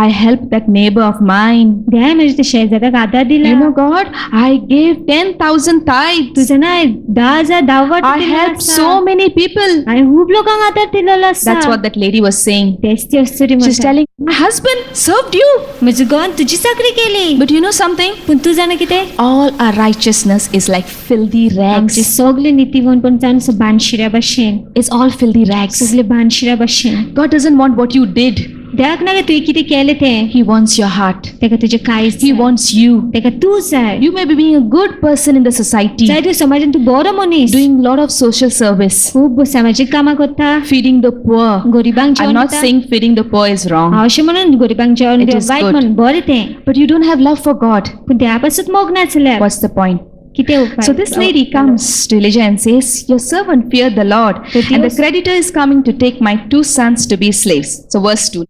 [SPEAKER 1] I helped that neighbor of mine.
[SPEAKER 2] देवान म्हज्या त्या शेजाऱ्याक आदार दिला.
[SPEAKER 1] You know, God, I gave 10,000 tithes.
[SPEAKER 2] तूं जाणा 10,000 दावट
[SPEAKER 1] I helped so many people.
[SPEAKER 2] हांवें खूब लोकांक आदार दिलेलो आसा.
[SPEAKER 1] That's what that lady was saying.
[SPEAKER 2] तेच ती अस्तुरी
[SPEAKER 1] She's
[SPEAKER 2] म्हणटा.
[SPEAKER 1] telling, my husband served you.
[SPEAKER 2] म्हजो घोवान तुजी चाकरी केली,
[SPEAKER 1] But you know something?
[SPEAKER 2] पूण तूं जाणा कितें,
[SPEAKER 1] All our righteousness is like filthy
[SPEAKER 2] आमचे
[SPEAKER 1] rags.
[SPEAKER 2] सगळे नितीवंतपण जावन बाणशिऱ्या भशेन,
[SPEAKER 1] It's all filthy rags.
[SPEAKER 2] सगळे बाणशिऱ्या भशेन.
[SPEAKER 1] God doesn't want what you did.
[SPEAKER 2] देवाक नाका तुवें कितें केलें तें,
[SPEAKER 1] He wants your heart.
[SPEAKER 2] तेका तुजें काळीज
[SPEAKER 1] He
[SPEAKER 2] जाय.
[SPEAKER 1] wants you.
[SPEAKER 2] तेका तूं जाय.
[SPEAKER 1] You may be being a good person in the society,
[SPEAKER 2] जाय तूं समाजान तूं बरो मनीस,
[SPEAKER 1] doing a lot of social service,
[SPEAKER 2] खूब सामाजीक कामां करता,
[SPEAKER 1] feeding the poor.
[SPEAKER 2] गरिबांक
[SPEAKER 1] I'm
[SPEAKER 2] जेवण
[SPEAKER 1] not
[SPEAKER 2] दिता.
[SPEAKER 1] saying feeding the poor is wrong,
[SPEAKER 2] हांव अशें म्हणून गरिबांक जेवण
[SPEAKER 1] It
[SPEAKER 2] दिवप
[SPEAKER 1] is
[SPEAKER 2] वायट
[SPEAKER 1] good.
[SPEAKER 2] म्हणून बरें तें,
[SPEAKER 1] but you don't have love for God.
[SPEAKER 2] पूण देवा पासून मोग नासल्यार
[SPEAKER 1] What's the point?
[SPEAKER 2] कितें उपाय?
[SPEAKER 1] So this lady comes to Elijah and says, your servant feared the Lord,
[SPEAKER 2] So
[SPEAKER 1] and the
[SPEAKER 2] Dios-
[SPEAKER 1] creditor is coming to take my two sons to be slaves. So verse 2.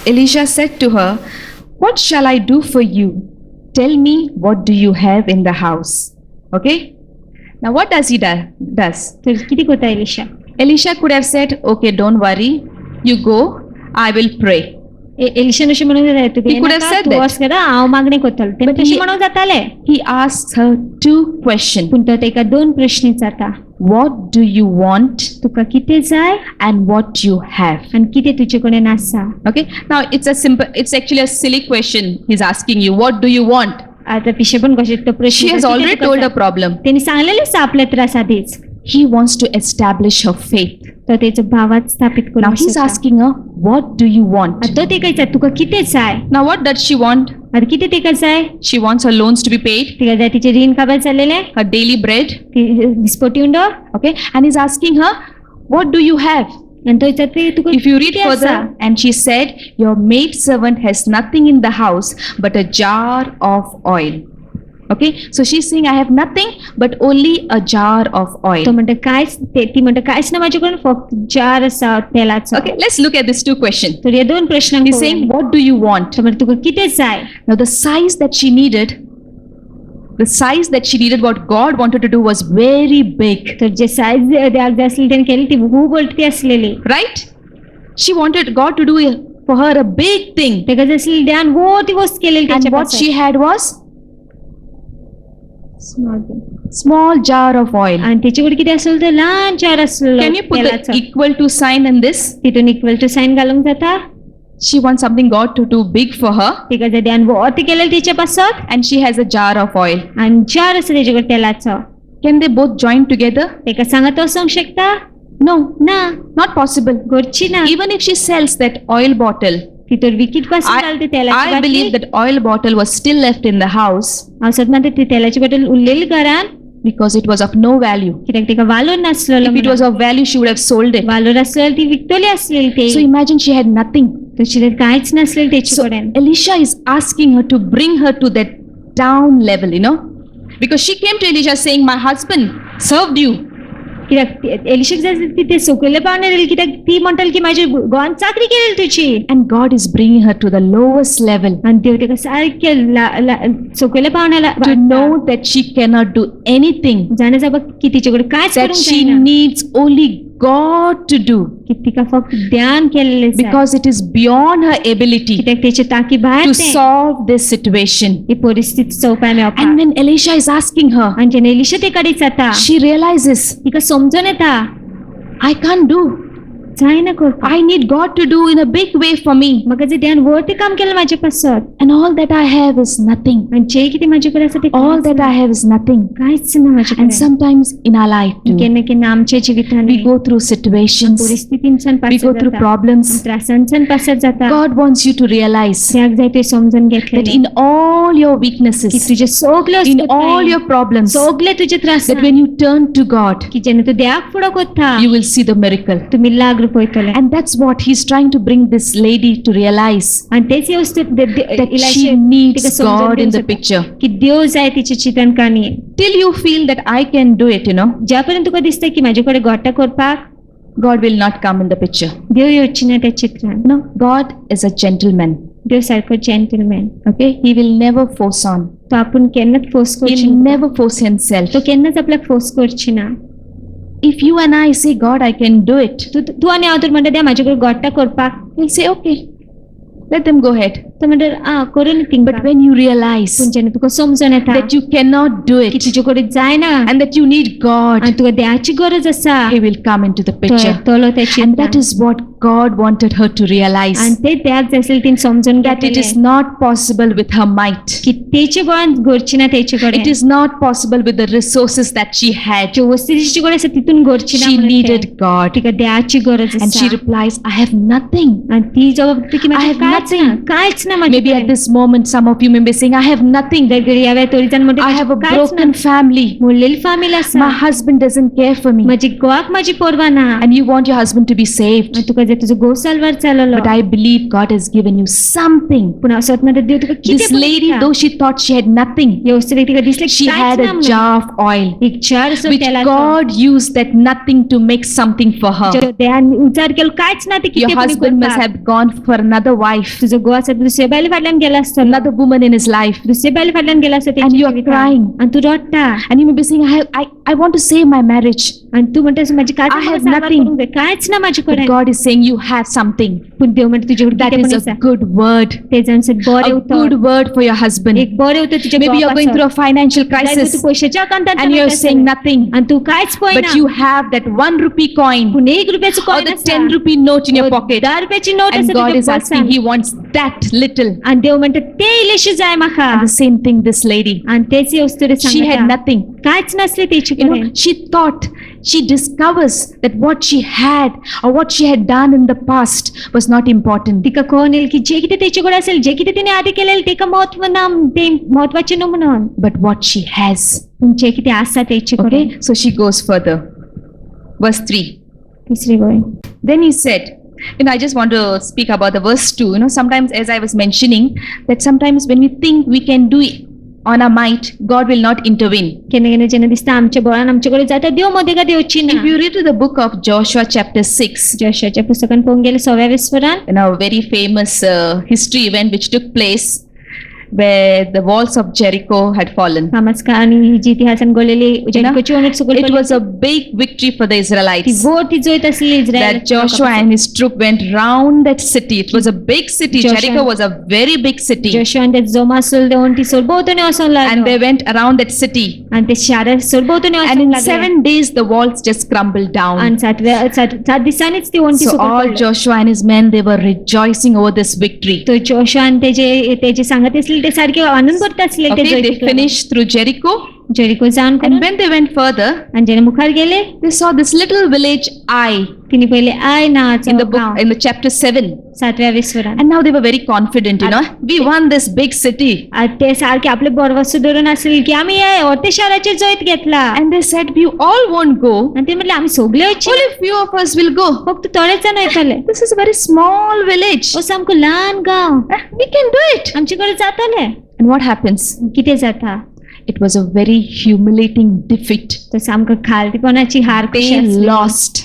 [SPEAKER 1] Elisha said to her, what shall I do for you? Tell me, what do you have in the house? Okay? Now what does he does?
[SPEAKER 2] तर कितें करता Elisha?
[SPEAKER 1] Elisha could have said, okay, don't worry, you go, I will pray.
[SPEAKER 2] एलिशान अशें म्हणूंक जाय, तुका
[SPEAKER 1] He
[SPEAKER 2] हें
[SPEAKER 1] could have
[SPEAKER 2] नाका,
[SPEAKER 1] said
[SPEAKER 2] तूं
[SPEAKER 1] that.
[SPEAKER 2] वच करा, हांव मागणें करतलें. तेणें
[SPEAKER 1] But
[SPEAKER 2] तशें
[SPEAKER 1] he-
[SPEAKER 2] म्हणूंक जातालें,
[SPEAKER 1] He asks her two questions.
[SPEAKER 2] पूण तो तेका 2 प्रश्न विचारता.
[SPEAKER 1] What do you want
[SPEAKER 2] तुका कितें जाय
[SPEAKER 1] and what you have?
[SPEAKER 2] आनी कितें तुजे कडेन आसा?
[SPEAKER 1] Okay, now it's actually a silly question. He's asking you, what do you want?
[SPEAKER 2] आतां पिशें पण कशें तो प्रश्न
[SPEAKER 1] She has
[SPEAKER 2] कितें
[SPEAKER 1] already
[SPEAKER 2] तुका
[SPEAKER 1] told
[SPEAKER 2] जाय?
[SPEAKER 1] her problem.
[SPEAKER 2] तेणी सांगलेलें आसा आपल्या त्रास आदींच.
[SPEAKER 1] He wants to establish her faith.
[SPEAKER 2] तो तेचो भावात स्थापीत
[SPEAKER 1] Now
[SPEAKER 2] करूंक
[SPEAKER 1] he's
[SPEAKER 2] सोदता.
[SPEAKER 1] asking her, what do you want?
[SPEAKER 2] आतां तो तेका विचार, तुका कितें जाय?
[SPEAKER 1] Now what does she want?
[SPEAKER 2] आतां कितें तेका जाय?
[SPEAKER 1] She wants her loans to be paid,
[SPEAKER 2] तिका जाय तिचें रीण काबार जाल्लेलें,
[SPEAKER 1] her daily bread.
[SPEAKER 2] दिसपटी उंडो,
[SPEAKER 1] Okay, and he's asking her, what do you have?
[SPEAKER 2] आनी तो विचारता, तुका
[SPEAKER 1] If you read
[SPEAKER 2] कितें आसा?
[SPEAKER 1] further, and she said, your maid servant has nothing in the house but a jar of oil. Okay, so she's saying, I have nothing but only a jar of
[SPEAKER 2] तो
[SPEAKER 1] oil.
[SPEAKER 2] म्हणटा कांयच, ती म्हणटा कांयच ना म्हाजे कडेन, फक्त जार आसा तेलाचो.
[SPEAKER 1] Okay, let's look at these two questions.
[SPEAKER 2] तर हे 2 प्रश्नांक
[SPEAKER 1] He's saying, what do you want?
[SPEAKER 2] तो म्हणटा तुका कितें जाय?
[SPEAKER 1] Now the size that she needed, what God wanted to do was very big,
[SPEAKER 2] तर जे सायज देवाक जाय आसली तेणें केली ती खूब व्हडली आसलेली.
[SPEAKER 1] right? She wanted God to do for her a big thing.
[SPEAKER 2] तेका जाय आसली देवान व्हडली वस्त केलेली
[SPEAKER 1] And
[SPEAKER 2] तेच्या
[SPEAKER 1] what she had was
[SPEAKER 2] पासत.
[SPEAKER 1] small jar of oil.
[SPEAKER 2] आणि तेचे कडेन कितें आसलेलो तो ल्हान जार आसलेलो
[SPEAKER 1] Can you put
[SPEAKER 2] तेलाचो.
[SPEAKER 1] the equal to sign in this?
[SPEAKER 2] तितून इक्वल टू साइन घालूंक जाता.
[SPEAKER 1] She wants something God to do big for her,
[SPEAKER 2] तिका जाय देवान व्हड केलेलें तेच्या पासत,
[SPEAKER 1] and she has a jar of oil.
[SPEAKER 2] आणि जार आसा तेचे कडेन तेलाचो.
[SPEAKER 1] Can they both join together?
[SPEAKER 2] तेका सांगत वचोंक शकता?
[SPEAKER 1] No,
[SPEAKER 2] ना,
[SPEAKER 1] not possible.
[SPEAKER 2] घडची ना.
[SPEAKER 1] Even if she sells that oil bottle,
[SPEAKER 2] तितून विकीत पासून घालता तेलाची
[SPEAKER 1] I believe
[SPEAKER 2] बाटली.
[SPEAKER 1] that oil bottle was still left in the house
[SPEAKER 2] हांव सद्दां म्हणटा ती तेलाची बाटल उरलेली घरान,
[SPEAKER 1] because it was of no value.
[SPEAKER 2] कित्याक तिका वालोर नासलेलो
[SPEAKER 1] If it was of value, she would have sold it.
[SPEAKER 2] वालोर आसलेलो ती विकतली आसलेली
[SPEAKER 1] So
[SPEAKER 2] ती.
[SPEAKER 1] imagine she had nothing.
[SPEAKER 2] तुझे काहीच नसलेलं त्याची
[SPEAKER 1] So
[SPEAKER 2] कडेन.
[SPEAKER 1] Elisha is asking her to bring her to that down level, because she came to Elisha saying, my husband served you.
[SPEAKER 2] कित्याक एलिशाक जाय तिथे सकयले पावणार कित्याक ती म्हणटाली की माझी गोवान चाकरी केली तुझी.
[SPEAKER 1] And God is bringing her to the lowest level
[SPEAKER 2] आणि देव तिका सारखे सकयले पावण्याला
[SPEAKER 1] to know that she cannot do anything,
[SPEAKER 2] जाणे जाबा की तिचे कडेन कांयच
[SPEAKER 1] that
[SPEAKER 2] करूंक
[SPEAKER 1] she
[SPEAKER 2] जायना.
[SPEAKER 1] needs only God to do,
[SPEAKER 2] की तिका फक्त ध्यान केलेले आसा.
[SPEAKER 1] because it is beyond her ability
[SPEAKER 2] कित्याक त्याची ताकी भायर
[SPEAKER 1] to
[SPEAKER 2] तें.
[SPEAKER 1] solve this situation.
[SPEAKER 2] ही परिस्थिती चौपाय मेळपाक.
[SPEAKER 1] And when Elisha is asking her,
[SPEAKER 2] आणि जेन्ना एलिशा ते कडेन जाता
[SPEAKER 1] she realizes,
[SPEAKER 2] तिका समजून येता
[SPEAKER 1] I can't do.
[SPEAKER 2] जायना करपाक.
[SPEAKER 1] I need God to do in a big way for me.
[SPEAKER 2] म्हाका जे ध्यान वरती काम केलं माझ्या पासत
[SPEAKER 1] And all that I have is nothing.
[SPEAKER 2] आणि जे कितें माझे कडेन आसा ते
[SPEAKER 1] All that I have is nothing.
[SPEAKER 2] कांयच ना माझे
[SPEAKER 1] And
[SPEAKER 2] कडेन.
[SPEAKER 1] sometimes in our life too,
[SPEAKER 2] केन्ना केन्ना आमच्या जिवितान
[SPEAKER 1] we go through situations,
[SPEAKER 2] परिस्थितींसान
[SPEAKER 1] we
[SPEAKER 2] पासत
[SPEAKER 1] go through
[SPEAKER 2] जाता.
[SPEAKER 1] problems.
[SPEAKER 2] त्रासांसान पासत जाता.
[SPEAKER 1] God wants you to realize
[SPEAKER 2] त्याग जाय ते समजून
[SPEAKER 1] that
[SPEAKER 2] घेतलेले
[SPEAKER 1] in all your
[SPEAKER 2] की
[SPEAKER 1] weaknesses,
[SPEAKER 2] तुझे सगळे
[SPEAKER 1] in all your problems,
[SPEAKER 2] सगळे तुझे त्रास
[SPEAKER 1] that when you turn to God,
[SPEAKER 2] की जेन्ना तू देवाक फुडो कोत्ता
[SPEAKER 1] you will see the miracle.
[SPEAKER 2] तू मिलाग्र पळयतले.
[SPEAKER 1] And that's what he's trying to bring this lady to realize,
[SPEAKER 2] आणि तेच ह्यो वस्तू
[SPEAKER 1] that
[SPEAKER 2] इलायशा
[SPEAKER 1] she
[SPEAKER 2] तिका
[SPEAKER 1] needs
[SPEAKER 2] समजून
[SPEAKER 1] God in
[SPEAKER 2] दिवंक
[SPEAKER 1] the
[SPEAKER 2] जाता.
[SPEAKER 1] picture.
[SPEAKER 2] की देव जाय तिचे चित्रण काणी.
[SPEAKER 1] Till you feel that I can do it,
[SPEAKER 2] ज्या पर्यंत तुका दिसता की माझे कडेन गोट्टा करपाक
[SPEAKER 1] God will not come in the picture.
[SPEAKER 2] देव येवची ना त्या चित्रान.
[SPEAKER 1] No, God is a gentleman.
[SPEAKER 2] देव सारको gentleman.
[SPEAKER 1] Okay, he will never force on.
[SPEAKER 2] तो आपूण केन्नाच फोर्स करची
[SPEAKER 1] He'll
[SPEAKER 2] ना.
[SPEAKER 1] never force himself.
[SPEAKER 2] तो केन्नाच आपल्याक फोर्स करची ना.
[SPEAKER 1] If you and I say, God, I can do it,
[SPEAKER 2] तू आणि हांव तर म्हणटा देव माझे कडेन गोट्टा करपाक.
[SPEAKER 1] he'll say, okay, let them go ahead.
[SPEAKER 2] तो म्हणटा करून thing.
[SPEAKER 1] But when you realize
[SPEAKER 2] पूण जेन्ना तुका समजून येता
[SPEAKER 1] that you cannot do
[SPEAKER 2] की
[SPEAKER 1] it
[SPEAKER 2] तुजे कडेन जायना
[SPEAKER 1] and that you need God,
[SPEAKER 2] आणि तुका देवाची गरज आसा
[SPEAKER 1] he will come into the
[SPEAKER 2] तो
[SPEAKER 1] picture.
[SPEAKER 2] येतलो त्या
[SPEAKER 1] And that
[SPEAKER 2] चित्रान.
[SPEAKER 1] is what God wanted her to realize,
[SPEAKER 2] आणि ते देवाक जाय आसलें तिने समजून
[SPEAKER 1] that it is
[SPEAKER 2] घेतलें
[SPEAKER 1] not possible with her might.
[SPEAKER 2] की तेचे गोळान घरची ना तेचे
[SPEAKER 1] It
[SPEAKER 2] कडेन.
[SPEAKER 1] is not possible with the resources that she had.
[SPEAKER 2] ज्यो वस्तू तिचे कडेन आसा तितून घरची ना
[SPEAKER 1] She
[SPEAKER 2] म्हणून
[SPEAKER 1] needed
[SPEAKER 2] तें.
[SPEAKER 1] God.
[SPEAKER 2] तिका देवाची गरज
[SPEAKER 1] And she
[SPEAKER 2] आसा.
[SPEAKER 1] replies, I have nothing.
[SPEAKER 2] आणि ती जवाब दिता की
[SPEAKER 1] I
[SPEAKER 2] माझे
[SPEAKER 1] have
[SPEAKER 2] कांयच
[SPEAKER 1] nothing.
[SPEAKER 2] ना कांयच ना माझे
[SPEAKER 1] Maybe at
[SPEAKER 2] कडेन.
[SPEAKER 1] this moment, some of you may be saying, I have nothing.
[SPEAKER 2] घडी ह्या वेळार थोडी जाण म्हणटा
[SPEAKER 1] I have a
[SPEAKER 2] कांयच ना.
[SPEAKER 1] broken family.
[SPEAKER 2] मोडलेली फॅमिली
[SPEAKER 1] My
[SPEAKER 2] आसा.
[SPEAKER 1] husband doesn't care for me.
[SPEAKER 2] माझी गोवाक माझी पोरवा ना.
[SPEAKER 1] And you want your husband to be saved.
[SPEAKER 2] आणि तुका जे तुजो घोव साल्वार चाललो.
[SPEAKER 1] But I believe God has given you something.
[SPEAKER 2] पूण हांव सत म्हणटा देव तुका
[SPEAKER 1] This
[SPEAKER 2] कितें
[SPEAKER 1] lady, though she thought she had nothing,
[SPEAKER 2] ह्या वस्तूक तिका दिसलें
[SPEAKER 1] she had
[SPEAKER 2] कांयच ना
[SPEAKER 1] a
[SPEAKER 2] म्हणून.
[SPEAKER 1] jar of oil,
[SPEAKER 2] एक जार असो
[SPEAKER 1] which
[SPEAKER 2] तेलाचो.
[SPEAKER 1] God used that nothing to make something for her.
[SPEAKER 2] जो देवान उजार केलो कांयच ना ते
[SPEAKER 1] Your
[SPEAKER 2] कितें कोणी
[SPEAKER 1] husband must
[SPEAKER 2] करपाक.
[SPEAKER 1] have gone for another wife,
[SPEAKER 2] तुजो घोव आसा तो दुसऱ्या बायले फाटल्यान गेला आसतलो.
[SPEAKER 1] another woman in his life.
[SPEAKER 2] दुसऱ्या बायले फाटल्यान गेला आसता
[SPEAKER 1] And you are crying.
[SPEAKER 2] आणि तू रडटा.
[SPEAKER 1] And you may be saying, I want to save my marriage.
[SPEAKER 2] आणि तू म्हणटा माझी
[SPEAKER 1] I have
[SPEAKER 2] काळजी
[SPEAKER 1] nothing.
[SPEAKER 2] कांयच ना माझे
[SPEAKER 1] But
[SPEAKER 2] कडेन.
[SPEAKER 1] God is saying you have something.
[SPEAKER 2] पूण देव म्हणटा तुजे
[SPEAKER 1] That
[SPEAKER 2] कडेन
[SPEAKER 1] is
[SPEAKER 2] आसा.
[SPEAKER 1] a good word.
[SPEAKER 2] ते जावन बरें
[SPEAKER 1] A
[SPEAKER 2] उतर.
[SPEAKER 1] good word for your husband.
[SPEAKER 2] एक बरें उतर तुजे
[SPEAKER 1] Maybe you are going through a financial
[SPEAKER 2] तू
[SPEAKER 1] crisis
[SPEAKER 2] पयशाच्या कांतान
[SPEAKER 1] and you are saying nothing.
[SPEAKER 2] आणि तू कांयच
[SPEAKER 1] But
[SPEAKER 2] पळयना.
[SPEAKER 1] you have that 1 rupee coin
[SPEAKER 2] पूण 1 रुपयाचो
[SPEAKER 1] or
[SPEAKER 2] कॉइन
[SPEAKER 1] the
[SPEAKER 2] आसा.
[SPEAKER 1] 10 rupee note in your pocket.
[SPEAKER 2] 10 रुपयाची नोट
[SPEAKER 1] And
[SPEAKER 2] आसा
[SPEAKER 1] God
[SPEAKER 2] तुज्या
[SPEAKER 1] is asking,
[SPEAKER 2] पर्सान.
[SPEAKER 1] He wants that little.
[SPEAKER 2] आणि देव म्हणटा ते इल्लेशें जाय म्हाका.
[SPEAKER 1] And the same thing this lady.
[SPEAKER 2] आणि तेच वस्तू
[SPEAKER 1] She had nothing.
[SPEAKER 2] कांयच नासलें तेचे
[SPEAKER 1] You know,
[SPEAKER 2] कडेन.
[SPEAKER 1] she thought, she discovers that what she had or what she had done in the past was not important.
[SPEAKER 2] तिका कळून येईल की जे कितें तेचे कडेन असेल जे कितें तिने आधी केलेलं तेका महत्व ना ते महत्वाचे न्हू म्हणून.
[SPEAKER 1] But what she has.
[SPEAKER 2] पूण जे कितें आसा तेचे कडेन.
[SPEAKER 1] Okay, so she goes further. Verse 3.
[SPEAKER 2] तिसरी गोय.
[SPEAKER 1] Then he said, I just want to speak about the verse 2. Sometimes, as I was mentioning, that sometimes when we think we can do it on our might, God will not intervene.
[SPEAKER 2] केन्ना केन्ना जेन्ना दिसता आमच्या बळान आमचे कडेन जाता देव मदें देवची
[SPEAKER 1] If
[SPEAKER 2] ना.
[SPEAKER 1] you read to the book of Joshua chapter 6,
[SPEAKER 2] जोशाच्या पुस्तकान पळोवंक गेले 6व्या विस्वरान
[SPEAKER 1] a very famous history event which took place where the walls of Jericho had fallen.
[SPEAKER 2] फामाद कहाणी जी इतिहासान घडलेली जेरिकोची वणट सकयल
[SPEAKER 1] It
[SPEAKER 2] पडली.
[SPEAKER 1] was a big victory for the
[SPEAKER 2] ती
[SPEAKER 1] Israelites.
[SPEAKER 2] मोठी जैत आसली Israel.
[SPEAKER 1] That Joshua and his troop went round that city. It was a big city.
[SPEAKER 2] Joshua-
[SPEAKER 1] Jericho was a very big city.
[SPEAKER 2] Joshua आणि ते जमा आसले देवून ती सरभोवतणी वचूंक
[SPEAKER 1] And they
[SPEAKER 2] लागलो.
[SPEAKER 1] went around that city.
[SPEAKER 2] आणि ते शार सरभोवतणी
[SPEAKER 1] And
[SPEAKER 2] वचूंक
[SPEAKER 1] in
[SPEAKER 2] लागले.
[SPEAKER 1] 7 days, the walls just crumbled down.
[SPEAKER 2] आणि सात दिसांनीच ती वणटी
[SPEAKER 1] So
[SPEAKER 2] सकयल
[SPEAKER 1] all
[SPEAKER 2] पडली.
[SPEAKER 1] Joshua and his men, they were rejoicing over this victory.
[SPEAKER 2] तो जोशुआ आणि तेजे सांगत असले ते सारखे आनंद करत असले ते
[SPEAKER 1] Okay, they
[SPEAKER 2] जैतीक लागून.
[SPEAKER 1] finished through Jericho.
[SPEAKER 2] जेरिको जाऊन
[SPEAKER 1] And when they went further,
[SPEAKER 2] आणि जेणे मुखार गेले
[SPEAKER 1] they saw this little village Ai
[SPEAKER 2] तिने पहिले आय नावाचं
[SPEAKER 1] in the book,
[SPEAKER 2] Gao
[SPEAKER 1] in the chapter 7.
[SPEAKER 2] 7व्या विस्वरात
[SPEAKER 1] And now they were very confident, we won this big city.
[SPEAKER 2] ते सारखे आपले बरवस्तू धरून असेल की आम्ही या होते शहराचे जैत घेतला
[SPEAKER 1] And they said, we all won't go.
[SPEAKER 2] आणि ते म्हटले आम्ही सगळे वयचे
[SPEAKER 1] Only few of us will go.
[SPEAKER 2] फक्त थोडेच जण येतले
[SPEAKER 1] This is a very small village.
[SPEAKER 2] असं आमको लहान गाव
[SPEAKER 1] We can do it.
[SPEAKER 2] आमच्याकडे जातले
[SPEAKER 1] And what happens?
[SPEAKER 2] किती जाता
[SPEAKER 1] It was a very humiliating defeat.
[SPEAKER 2] तसं आमक खालतीपणाची हार कशी
[SPEAKER 1] They
[SPEAKER 2] असली.
[SPEAKER 1] lost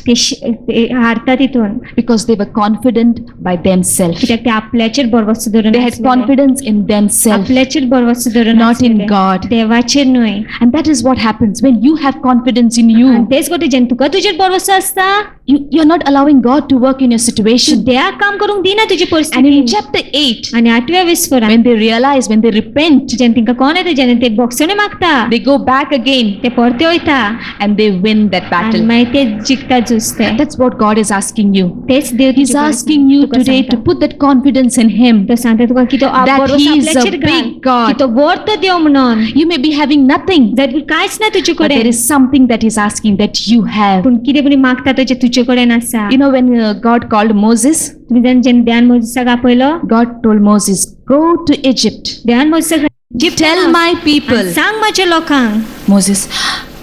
[SPEAKER 2] ते हारता तिथून
[SPEAKER 1] because they were confident by themselves.
[SPEAKER 2] कित्याक ते आपल्याचेर बरवस्तू धरून
[SPEAKER 1] They had
[SPEAKER 2] असलेले.
[SPEAKER 1] confidence in themselves,
[SPEAKER 2] आपल्याचेर बरवस्तू धरून
[SPEAKER 1] not in
[SPEAKER 2] असलेले.
[SPEAKER 1] God.
[SPEAKER 2] देवाचेर न्हय
[SPEAKER 1] And that is what happens when you have confidence in
[SPEAKER 2] आणि
[SPEAKER 1] you.
[SPEAKER 2] तेच गोटे जेन्ना तुका तुजेर बरवस्तू असता
[SPEAKER 1] You're not allowing God to work in your
[SPEAKER 2] तू
[SPEAKER 1] situation.
[SPEAKER 2] देवाक काम करूंक दिना तुजी
[SPEAKER 1] And
[SPEAKER 2] परिस्थिती
[SPEAKER 1] in chapter 8,
[SPEAKER 2] आणि 8व्या विस्वरात
[SPEAKER 1] when they realize, when they repent,
[SPEAKER 2] जेन्ना तिंका कोण येता जेन्ना ते बोगसणे मागता
[SPEAKER 1] they go back again
[SPEAKER 2] ते परते वयता
[SPEAKER 1] and they win that
[SPEAKER 2] आणि
[SPEAKER 1] battle.
[SPEAKER 2] मागीर ते जिखता झुजते
[SPEAKER 1] That's what God is asking you.
[SPEAKER 2] तेच देव
[SPEAKER 1] He's
[SPEAKER 2] तुजे
[SPEAKER 1] asking you
[SPEAKER 2] तुका
[SPEAKER 1] today
[SPEAKER 2] सांगता.
[SPEAKER 1] to put that confidence in Him.
[SPEAKER 2] तो सांगता तुका की तो
[SPEAKER 1] That
[SPEAKER 2] बरवस्तू
[SPEAKER 1] He is a
[SPEAKER 2] आपल्याचेर घाल
[SPEAKER 1] big God.
[SPEAKER 2] की तो वर्त देव म्हणून
[SPEAKER 1] You may be having nothing,
[SPEAKER 2] जर कांयच ना तुजे
[SPEAKER 1] but there
[SPEAKER 2] कडेन
[SPEAKER 1] is something that He's asking that you have.
[SPEAKER 2] पूण कितें पूण मागता तो जे तुजे कडेन आसा
[SPEAKER 1] When God called Moses,
[SPEAKER 2] तुम्ही जेन्ना ध्यान मोजिसाक आपयलो
[SPEAKER 1] God told Moses, go to Egypt.
[SPEAKER 2] ध्यान मोजिसाक इजिप्त
[SPEAKER 1] Tell
[SPEAKER 2] वच
[SPEAKER 1] my people.
[SPEAKER 2] आनी सांग माझ्या लोकांक
[SPEAKER 1] Moses,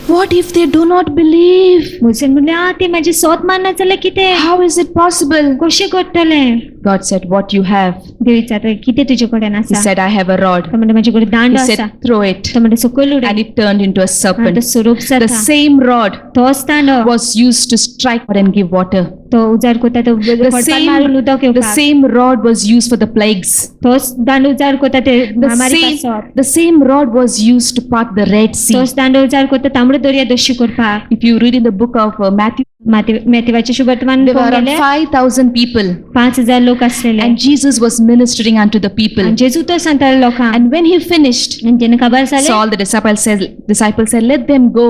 [SPEAKER 1] what if they do not believe?
[SPEAKER 2] Mohsin म्हणले ते माझे सोत मानना जाल्यार कितें
[SPEAKER 1] How is it possible?
[SPEAKER 2] कशें करतले
[SPEAKER 1] God said, what you have.
[SPEAKER 2] देव विचारता कितें तुजे कडेन
[SPEAKER 1] He
[SPEAKER 2] आसा
[SPEAKER 1] said, I have a rod.
[SPEAKER 2] तो म्हणटा माझे कडेन
[SPEAKER 1] He
[SPEAKER 2] दांडो आसा
[SPEAKER 1] said, throw it.
[SPEAKER 2] तो म्हणटा सकयल उडय
[SPEAKER 1] And it turned into a
[SPEAKER 2] आनी तो
[SPEAKER 1] serpent.
[SPEAKER 2] स्वरूप
[SPEAKER 1] The
[SPEAKER 2] जाता
[SPEAKER 1] same rod
[SPEAKER 2] तोच दांडो
[SPEAKER 1] was used to strike and give water.
[SPEAKER 2] तो उजार करता तो
[SPEAKER 1] The
[SPEAKER 2] फडफड मारून उदक
[SPEAKER 1] the
[SPEAKER 2] येवपाक
[SPEAKER 1] same rod was used for the plagues.
[SPEAKER 2] तोच दांडो उजार करता ते
[SPEAKER 1] The
[SPEAKER 2] महामारी
[SPEAKER 1] same,
[SPEAKER 2] पासप
[SPEAKER 1] the same rod was used to part the Red Sea.
[SPEAKER 2] तोच दांडो उजार करता तांबडो दर्या दर्शी करपाक
[SPEAKER 1] If you read in the book of Matthew,
[SPEAKER 2] मातीवाचे शुभवर्तमान
[SPEAKER 1] there were around
[SPEAKER 2] गेले
[SPEAKER 1] 5,000 people.
[SPEAKER 2] 5,000 लोक असलेले
[SPEAKER 1] And Jesus was ministering unto the people.
[SPEAKER 2] आणि जेजू तो सांगताले लोकांक
[SPEAKER 1] And when he finished,
[SPEAKER 2] आणि जेन्ना खबर
[SPEAKER 1] so
[SPEAKER 2] जाले
[SPEAKER 1] all the disciples said, let them go.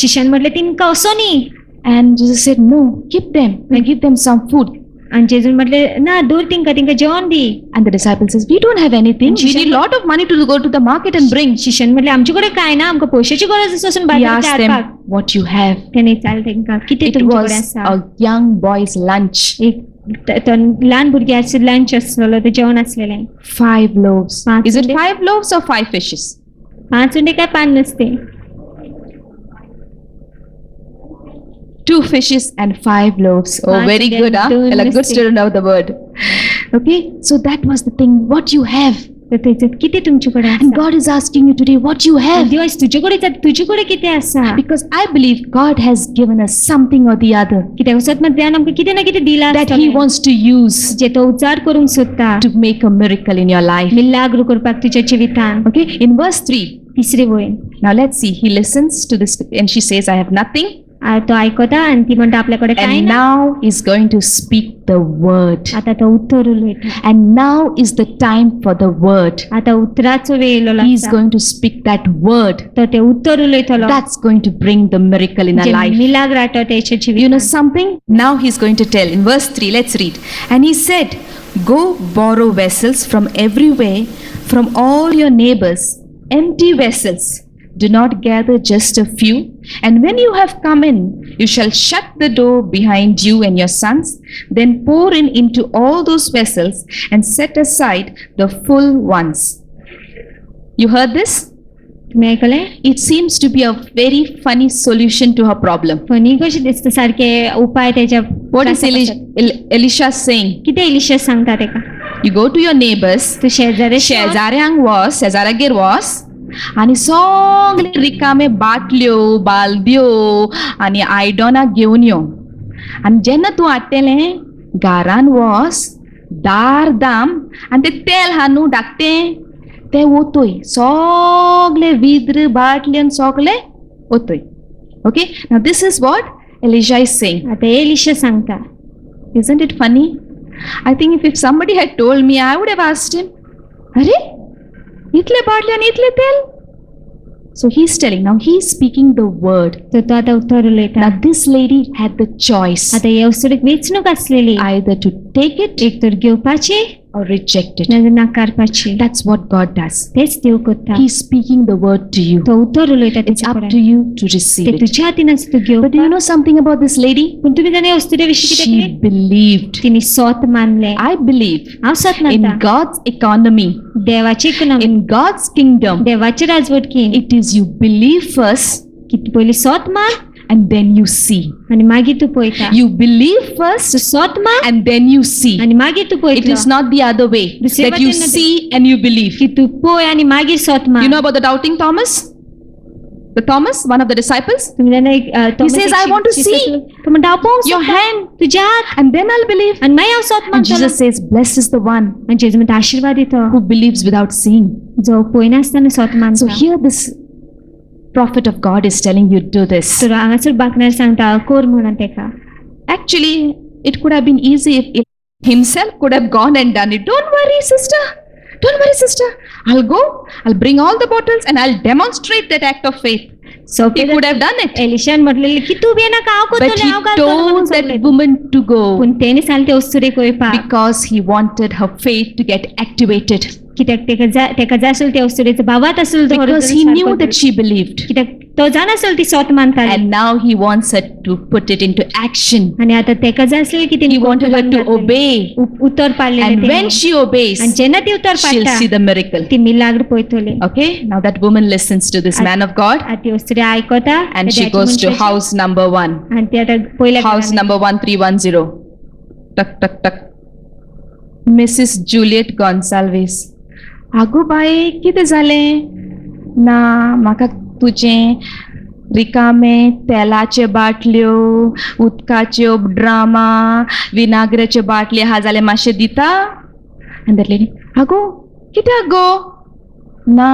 [SPEAKER 2] शिष्यान म्हटले तिनका असो न्ही
[SPEAKER 1] And Jesus said, no, keep them and give them some food.
[SPEAKER 2] आणि जेजून म्हटले ना दूर तिंका जेवण दी
[SPEAKER 1] And the disciples says, we don't have anything. We need a lot of money to go to the market and bring.
[SPEAKER 2] शिष्यान म्हटले आमच्याकडे काय ना आमका पैशाची गरज असून
[SPEAKER 1] He
[SPEAKER 2] बाजारात
[SPEAKER 1] asked them,
[SPEAKER 2] हाडपाक
[SPEAKER 1] what you have.
[SPEAKER 2] त्याने चाल तेंका किती
[SPEAKER 1] It
[SPEAKER 2] तुमच्याकडे
[SPEAKER 1] was
[SPEAKER 2] आसा
[SPEAKER 1] a young boy's lunch.
[SPEAKER 2] एक तो लहान भुरग्याचे लंच असलेलो ते जेवण असलेले
[SPEAKER 1] 5 loaves.
[SPEAKER 2] Five
[SPEAKER 1] Is it
[SPEAKER 2] only?
[SPEAKER 1] 5 loaves or 5 fishes?
[SPEAKER 2] 5 उंडे काय 5 नसते
[SPEAKER 1] 2 fishes and 5 loaves. Oh,
[SPEAKER 2] Five
[SPEAKER 1] very
[SPEAKER 2] and
[SPEAKER 1] good, huh?
[SPEAKER 2] two
[SPEAKER 1] Well, a good
[SPEAKER 2] mistake.
[SPEAKER 1] student of the word. Okay, so that was the thing. What you have.
[SPEAKER 2] तर त्याच्यात किती तुमच्याकडे
[SPEAKER 1] And
[SPEAKER 2] आसा
[SPEAKER 1] God is asking you today, what you have.
[SPEAKER 2] दिवस तुझ्याकडे किती आसा
[SPEAKER 1] Because I believe God has given us something or the other
[SPEAKER 2] कित्याक वचत मग ध्यान आमकां कितें ना कितें दिला
[SPEAKER 1] that He wants to use
[SPEAKER 2] जे तो उजार करूंक सोदता
[SPEAKER 1] to make a miracle in your life.
[SPEAKER 2] मिलाग्र करपाक तुज्या जिवितान
[SPEAKER 1] Okay, in verse 3,
[SPEAKER 2] तिसरी वळीन
[SPEAKER 1] now let's see, he listens to this and she says, I have nothing.
[SPEAKER 2] तो आयकता आणि ती म्हणटा आपल्याकडे काय
[SPEAKER 1] And
[SPEAKER 2] ना
[SPEAKER 1] now he's going to speak the word.
[SPEAKER 2] आता तो उत्तर उलयता
[SPEAKER 1] And now is the time for the word.
[SPEAKER 2] आता उतराचो वेळ येयलो
[SPEAKER 1] He's
[SPEAKER 2] आसा
[SPEAKER 1] going to speak that word.
[SPEAKER 2] तो ते उत्तर उलयतलो
[SPEAKER 1] That's going to bring the miracle in our
[SPEAKER 2] J
[SPEAKER 1] life.
[SPEAKER 2] मिलाग्र हाडटा तेचे
[SPEAKER 1] You know
[SPEAKER 2] जिवितान
[SPEAKER 1] something? Now he's going to tell in verse 3, let's read. And he said, go borrow vessels from everywhere, from all your neighbors, empty vessels. Do not gather just a few. And when you have come in, you shall shut the door behind you and your sons. Then pour into all those vessels and set aside the full ones. You heard this?
[SPEAKER 2] तुम्ही ऐकले
[SPEAKER 1] It seems to be a very funny solution to her problem.
[SPEAKER 2] Funny कशी दिसता सारखे उपाय त्याच्या
[SPEAKER 1] What is Elisha saying?
[SPEAKER 2] किती इलिशा सांगता तेका
[SPEAKER 1] You go to your neighbors,
[SPEAKER 2] तू शेजारी
[SPEAKER 1] शेजाऱ्यांक वस आणि सगळे रिकामे बाटल्यो बालद्यो आणि आयदनां घेवन यो आणि जेन्ना तूं हाडटलें घरान वस दार दाम आणि ते तेल हा न्हू धाकटें तें ओतोय सगळे विद्र बाटल्यो सगळे ओतोय okay now this is what Elisha is saying
[SPEAKER 2] आता एलिशा सांगता
[SPEAKER 1] Isn't it funny? I think if somebody had told me, I would have asked him, Are? Itle baatli and itle tel? So he's telling, now he's speaking the word.
[SPEAKER 2] तर तो आता उत्तर उलयता
[SPEAKER 1] Now this lady had the choice
[SPEAKER 2] आता येवसुडीक वेचणूक आसलेली
[SPEAKER 1] either to take it
[SPEAKER 2] एक तर घेवपाची
[SPEAKER 1] or reject it.
[SPEAKER 2] नाजाल्यार नाकारपाची.
[SPEAKER 1] That's what God does.
[SPEAKER 2] तेच देव करता.
[SPEAKER 1] He's speaking the word to you.
[SPEAKER 2] तो उतर उलयता
[SPEAKER 1] It's
[SPEAKER 2] तुज्या
[SPEAKER 1] up
[SPEAKER 2] कडेन.
[SPEAKER 1] to you to receive
[SPEAKER 2] ते
[SPEAKER 1] it.
[SPEAKER 2] तुज्या हातीन आसा तूं
[SPEAKER 1] But do you
[SPEAKER 2] घेवपाक.
[SPEAKER 1] know something about this lady?
[SPEAKER 2] पूण तुमी जाणा वस्तुरे विशीं कितें
[SPEAKER 1] She
[SPEAKER 2] केलें?
[SPEAKER 1] believed.
[SPEAKER 2] तिने स्वत मानले.
[SPEAKER 1] I believe
[SPEAKER 2] हांव स्वत
[SPEAKER 1] in
[SPEAKER 2] मानता.
[SPEAKER 1] God's economy,
[SPEAKER 2] देवाची इकॉनॉमी,
[SPEAKER 1] in God's kingdom,
[SPEAKER 2] देवाची राजवटकीन
[SPEAKER 1] it is you believe first
[SPEAKER 2] की तूं पयलीं स्वत मान
[SPEAKER 1] and then you see.
[SPEAKER 2] आनी मागीर तूं पळयता.
[SPEAKER 1] You believe
[SPEAKER 2] तूं
[SPEAKER 1] first
[SPEAKER 2] स्वत मान
[SPEAKER 1] and then you see.
[SPEAKER 2] आनी मागीर तूं
[SPEAKER 1] It
[SPEAKER 2] पळयतलो.
[SPEAKER 1] is not the other way
[SPEAKER 2] दुसरे
[SPEAKER 1] that you
[SPEAKER 2] वाटेन
[SPEAKER 1] see and you believe.
[SPEAKER 2] की तूं पळय आनी मागीर स्वत मान.
[SPEAKER 1] You know about the doubting Thomas? The Thomas, one of the disciples?
[SPEAKER 2] तुमी जाणा थॉमस
[SPEAKER 1] says,
[SPEAKER 2] एक
[SPEAKER 1] "I want to
[SPEAKER 2] शिष्य
[SPEAKER 1] see
[SPEAKER 2] आसलो. तो म्हणटा हांव पळोवंक
[SPEAKER 1] your
[SPEAKER 2] सोदता.
[SPEAKER 1] hand
[SPEAKER 2] तुज्या हात
[SPEAKER 1] and then I'll believe."
[SPEAKER 2] आनी मागीर हांव स्वत
[SPEAKER 1] And
[SPEAKER 2] मानतलो.
[SPEAKER 1] Jesus says, "Blessed is the one
[SPEAKER 2] आनी जेजू म्हणटा आशिर्वाद दितो
[SPEAKER 1] who believes without seeing."
[SPEAKER 2] जो पळयनासतना स्वत
[SPEAKER 1] So
[SPEAKER 2] मानता.
[SPEAKER 1] here this prophet of God is telling you do this.
[SPEAKER 2] तर हांगासर बाकणार सांगता कोर म्हणून तेका.
[SPEAKER 1] Actually, it could have been easy if himself could have gone and done it. Don't worry, sister. Don't worry, sister. I'll go. I'll bring all the bottles and I'll demonstrate that act of faith. He could have done it.
[SPEAKER 2] एलिशान म्हटलेले की तू बिना का हांव
[SPEAKER 1] But
[SPEAKER 2] करतले
[SPEAKER 1] he
[SPEAKER 2] हांव घालतलो म्हणून
[SPEAKER 1] told that
[SPEAKER 2] सांगलें.
[SPEAKER 1] woman to go
[SPEAKER 2] पूण तेणे सांगलें ते वस्तुरेक वयपाक.
[SPEAKER 1] because he wanted her faith to get activated.
[SPEAKER 2] कित्याक तेका जाय आसलो त्या वस्तुरेचो भावात आसलो तो
[SPEAKER 1] Because he knew that she believed.
[SPEAKER 2] कित्याक तो जाण आसलो ती स्वत मानताली.
[SPEAKER 1] And now he wants her to put it into action.
[SPEAKER 2] आनी आतां तेका जाय आसलें की
[SPEAKER 1] He
[SPEAKER 2] तिने
[SPEAKER 1] wanted her to obey.
[SPEAKER 2] उतर पाडलें
[SPEAKER 1] And when
[SPEAKER 2] तेणे.
[SPEAKER 1] she obeys,
[SPEAKER 2] आनी जेन्ना ती उतर
[SPEAKER 1] she'll
[SPEAKER 2] पाडटा
[SPEAKER 1] see the miracle.
[SPEAKER 2] ती मिलाग्र पळयतली.
[SPEAKER 1] Okay, now that woman listens to this man of God
[SPEAKER 2] आतां ती वस्तुरे आयकता
[SPEAKER 1] and she goes to house number 1.
[SPEAKER 2] आनी ती आतां पयल्या
[SPEAKER 1] House number 1310. Tuck, tuck, tuck. Mrs. Juliet Gonsalves. आगो बाय कितें जालें? ना म्हाका तुजें रिकामे तेलाच्यो बाटल्यो, उदकाच्यो ड्रामा, विनाग्राच्यो बाटली आहा जाल्यार मातशें दिता? आनी that lady, आगो कित्याक गो? ना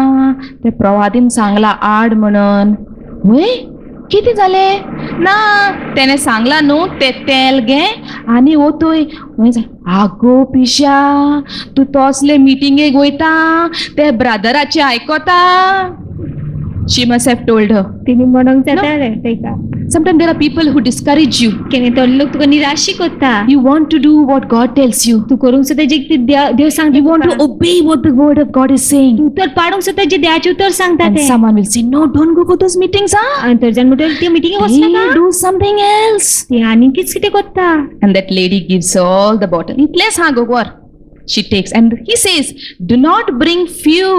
[SPEAKER 1] ते प्रवादीन सांगला आड म्हणून. वय कितें जालें? ना तेणें सांगला न्हू तें तेल घे आनी वतोय. आगो पिशा तूं तसले मिटिंगेक वयता ते ब्रादराचे आयकता. She must have told her.
[SPEAKER 2] तिने म्हणूंक जाता तेका.
[SPEAKER 1] Sometimes there are people who discourage you.
[SPEAKER 2] केन्ना तो लोक तुका निराशी करता.
[SPEAKER 1] You want to do what God tells you.
[SPEAKER 2] तू करूंक सोदता जे कितें देव सांगता.
[SPEAKER 1] You want to obey what the word of God is saying.
[SPEAKER 2] तू उतर पाडूंक सोदता जे देवाचे उतर सांगता
[SPEAKER 1] And
[SPEAKER 2] ते.
[SPEAKER 1] someone will say, no, don't go for those meetings, huh?
[SPEAKER 2] आनी तर जाण म्हणटा ती मिटिंगेक वचनाका.
[SPEAKER 1] Hey, do something else.
[SPEAKER 2] ती आनी कितें करता.
[SPEAKER 1] And that lady gives her all the bottle. Place ha go war. She takes and he says, do not bring few.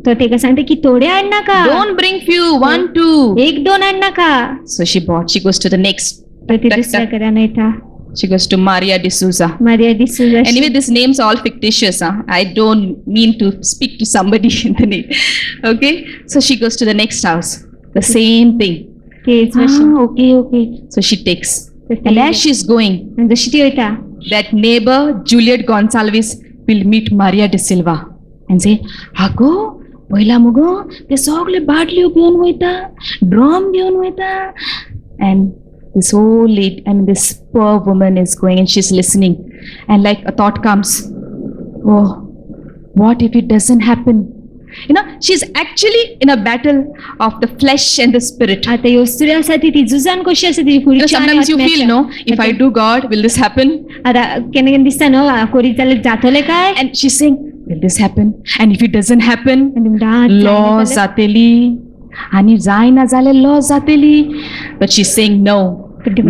[SPEAKER 2] तो तेका सांगता की थोडे हाड नाका.
[SPEAKER 1] Don't bring few, 1, 2.
[SPEAKER 2] एक दोन हाड नाका.
[SPEAKER 1] So she bought. She goes to the next.
[SPEAKER 2] तर ती दुसऱ्या घरान वयता.
[SPEAKER 1] She goes to Maria D'Souza.
[SPEAKER 2] Maria D'Souza.
[SPEAKER 1] Anyway, this name's all fictitious. Huh? I don't mean to speak to somebody in the name. Okay? So she goes to the next house. The same thing.
[SPEAKER 2] केस वशेन.
[SPEAKER 1] Okay. So she takes. And as she's going,
[SPEAKER 2] आनी जशी ती वयता
[SPEAKER 1] that neighbor, Juliet Gonsalves, will meet Maria De Silva and say, Ago, पहिला मुगो ते सगळे बाटल्यो घेवन वयता, ड्रम घेवन वयता. And this whole lady, and this poor woman is going and she's listening. And like a thought comes, oh, what if it doesn't happen? You know, she's actually in a battle of the flesh and the spirit.
[SPEAKER 2] आता ह्यो स्त्री आसा ती झुजान कशी आसा ती
[SPEAKER 1] You know,
[SPEAKER 2] कुडीच्या आनी
[SPEAKER 1] sometimes you feel,
[SPEAKER 2] आत्म्याच्या.
[SPEAKER 1] no, if I do God, will this happen?
[SPEAKER 2] आता केन्ना दिसता न्हू कोरीत जाल्यार जातले काय.
[SPEAKER 1] And she's saying, will this happen? And if it doesn't happen,
[SPEAKER 2] आनी म्हणटा, "आ, जायना
[SPEAKER 1] लॉस
[SPEAKER 2] जाल्यार?"
[SPEAKER 1] जातली आणि जायना जाल्यार लॉस जातली. But she's saying, no,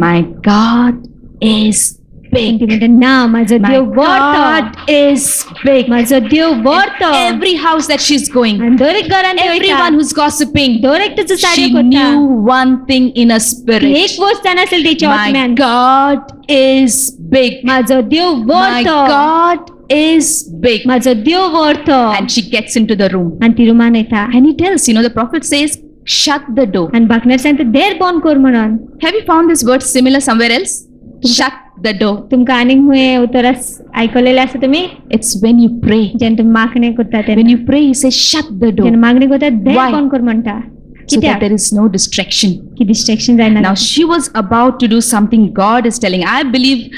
[SPEAKER 1] my God is
[SPEAKER 2] आनी ती
[SPEAKER 1] big.
[SPEAKER 2] म्हणटा ना म्हाजो
[SPEAKER 1] My
[SPEAKER 2] Dev व्हरतो.
[SPEAKER 1] God is big.
[SPEAKER 2] म्हाजो देव व्हरतो.
[SPEAKER 1] Every house that she's going,
[SPEAKER 2] आनी दर एक घरान ती वयता.
[SPEAKER 1] everyone who's gossiping,
[SPEAKER 2] दर एक तुजो
[SPEAKER 1] she
[SPEAKER 2] साडयो करता.
[SPEAKER 1] knew one thing in her
[SPEAKER 2] ती
[SPEAKER 1] spirit.
[SPEAKER 2] एक वस्त जाण आसली तेच्या
[SPEAKER 1] My
[SPEAKER 2] आत्म्यान.
[SPEAKER 1] God is big.
[SPEAKER 2] म्हाजो देव
[SPEAKER 1] My
[SPEAKER 2] व्हरतो.
[SPEAKER 1] God is big.
[SPEAKER 2] म्हाजो देव व्हरतो.
[SPEAKER 1] And she gets into the room.
[SPEAKER 2] आनी ती रुमान येता.
[SPEAKER 1] And he tells, you know, the prophet says, shut the door.
[SPEAKER 2] आनी बाकणार सांगता देर बंद कर म्हणून.
[SPEAKER 1] Have you found this word similar somewhere else? Shut the door.
[SPEAKER 2] तुमकां आनीक खंय उतर आयकलेलें आसा तुमी?
[SPEAKER 1] It's when you pray.
[SPEAKER 2] जेन्ना तुमी मागणी करता
[SPEAKER 1] When
[SPEAKER 2] तेन्ना.
[SPEAKER 1] you pray, you say, shut the door.
[SPEAKER 2] जेन्ना मागणी करता देर
[SPEAKER 1] Why?
[SPEAKER 2] बंद कर म्हणटा.
[SPEAKER 1] So that
[SPEAKER 2] कित्याक?
[SPEAKER 1] there is no distraction.
[SPEAKER 2] की डिस्ट्रॅक्शन जायना.
[SPEAKER 1] Now she was about to do something God is telling. I believe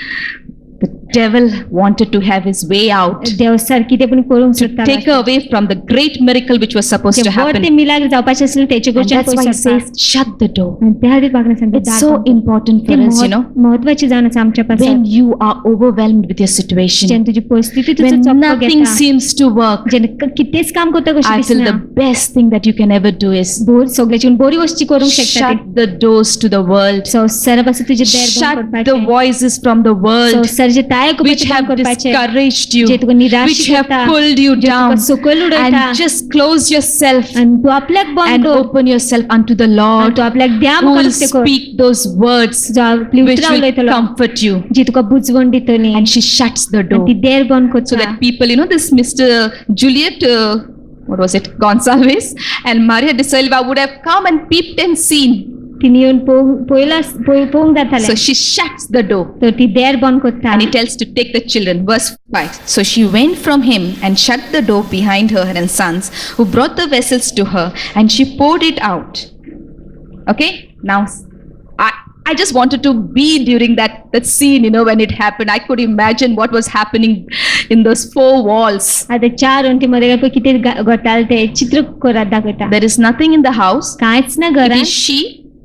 [SPEAKER 1] the devil wanted to have his way out,
[SPEAKER 2] देव सर कितें पण करूंक सोदता
[SPEAKER 1] take her away from the great miracle which was supposed to
[SPEAKER 2] जे बरें
[SPEAKER 1] happen.
[SPEAKER 2] तें मिलाग्र जावपाचें आसलें तेचे
[SPEAKER 1] And
[SPEAKER 2] कडच्यान
[SPEAKER 1] that's why he
[SPEAKER 2] पयस
[SPEAKER 1] says, shut the door.
[SPEAKER 2] आनी त्या खातीर बागरान सांगता
[SPEAKER 1] It's
[SPEAKER 2] दार
[SPEAKER 1] so
[SPEAKER 2] बंद कर.
[SPEAKER 1] important for
[SPEAKER 2] तें
[SPEAKER 1] us, you know,
[SPEAKER 2] महत्वाचें जावन आसा आमच्या पासत
[SPEAKER 1] when you are overwhelmed with your situation,
[SPEAKER 2] जेन्ना तुजी परिस्थिती तुजो
[SPEAKER 1] when
[SPEAKER 2] चपको
[SPEAKER 1] nothing
[SPEAKER 2] घेता
[SPEAKER 1] seems to work,
[SPEAKER 2] जेन्ना कितेंच काम करता कशें
[SPEAKER 1] I feel
[SPEAKER 2] दिसना
[SPEAKER 1] the best thing that you can ever do is
[SPEAKER 2] सगळ्याची बरी वस्ती करूंक शकता
[SPEAKER 1] shut the doors to the world,
[SPEAKER 2] संवसारा पासून तुजे देर
[SPEAKER 1] shut
[SPEAKER 2] बंद
[SPEAKER 1] the
[SPEAKER 2] करपाचे
[SPEAKER 1] voices from the world
[SPEAKER 2] संवसाराचे ताळे
[SPEAKER 1] which
[SPEAKER 2] कुपाचे
[SPEAKER 1] have
[SPEAKER 2] बंद करपाचे
[SPEAKER 1] discouraged you,
[SPEAKER 2] जे तुका निराश
[SPEAKER 1] which have
[SPEAKER 2] करता
[SPEAKER 1] pulled you
[SPEAKER 2] जे
[SPEAKER 1] down,
[SPEAKER 2] तुका सकयल उडयता
[SPEAKER 1] and just close yourself
[SPEAKER 2] आनी तू आपल्याक बंद
[SPEAKER 1] and
[SPEAKER 2] कर
[SPEAKER 1] open yourself unto the
[SPEAKER 2] आनी
[SPEAKER 1] Lord,
[SPEAKER 2] तू आपल्याक द्या
[SPEAKER 1] who
[SPEAKER 2] मुखार
[SPEAKER 1] will
[SPEAKER 2] उक्ते कर
[SPEAKER 1] speak those words
[SPEAKER 2] जो आपली
[SPEAKER 1] which
[SPEAKER 2] उतरां
[SPEAKER 1] will
[SPEAKER 2] उलयतलो
[SPEAKER 1] comfort you.
[SPEAKER 2] जी तुका बुजवण दितली
[SPEAKER 1] And she shuts the
[SPEAKER 2] आनी
[SPEAKER 1] door
[SPEAKER 2] ती देर बंद
[SPEAKER 1] so
[SPEAKER 2] करता
[SPEAKER 1] that people, you know, this Mr. Juliet, what was it, Gonsalves and Maria de Silva would have come and peeped and seen.
[SPEAKER 2] तिने येवन पळोवंक जातालें
[SPEAKER 1] So she shuts the door.
[SPEAKER 2] तर ती देर बंद करता
[SPEAKER 1] And he tells to take the children. Verse 5. So she went from him and shut the door behind her and sons, who brought the vessels to her, and she poured it out. Okay? Now, I just wanted to be during that scene, you know, when it happened. I could imagine what was happening in those four walls.
[SPEAKER 2] आता चार वंटी मध्ये पळय कितें घडटालें तें चित्र करात दाखयता
[SPEAKER 1] There is nothing in the house.
[SPEAKER 2] कांयच ना
[SPEAKER 1] It
[SPEAKER 2] घरान
[SPEAKER 1] is she,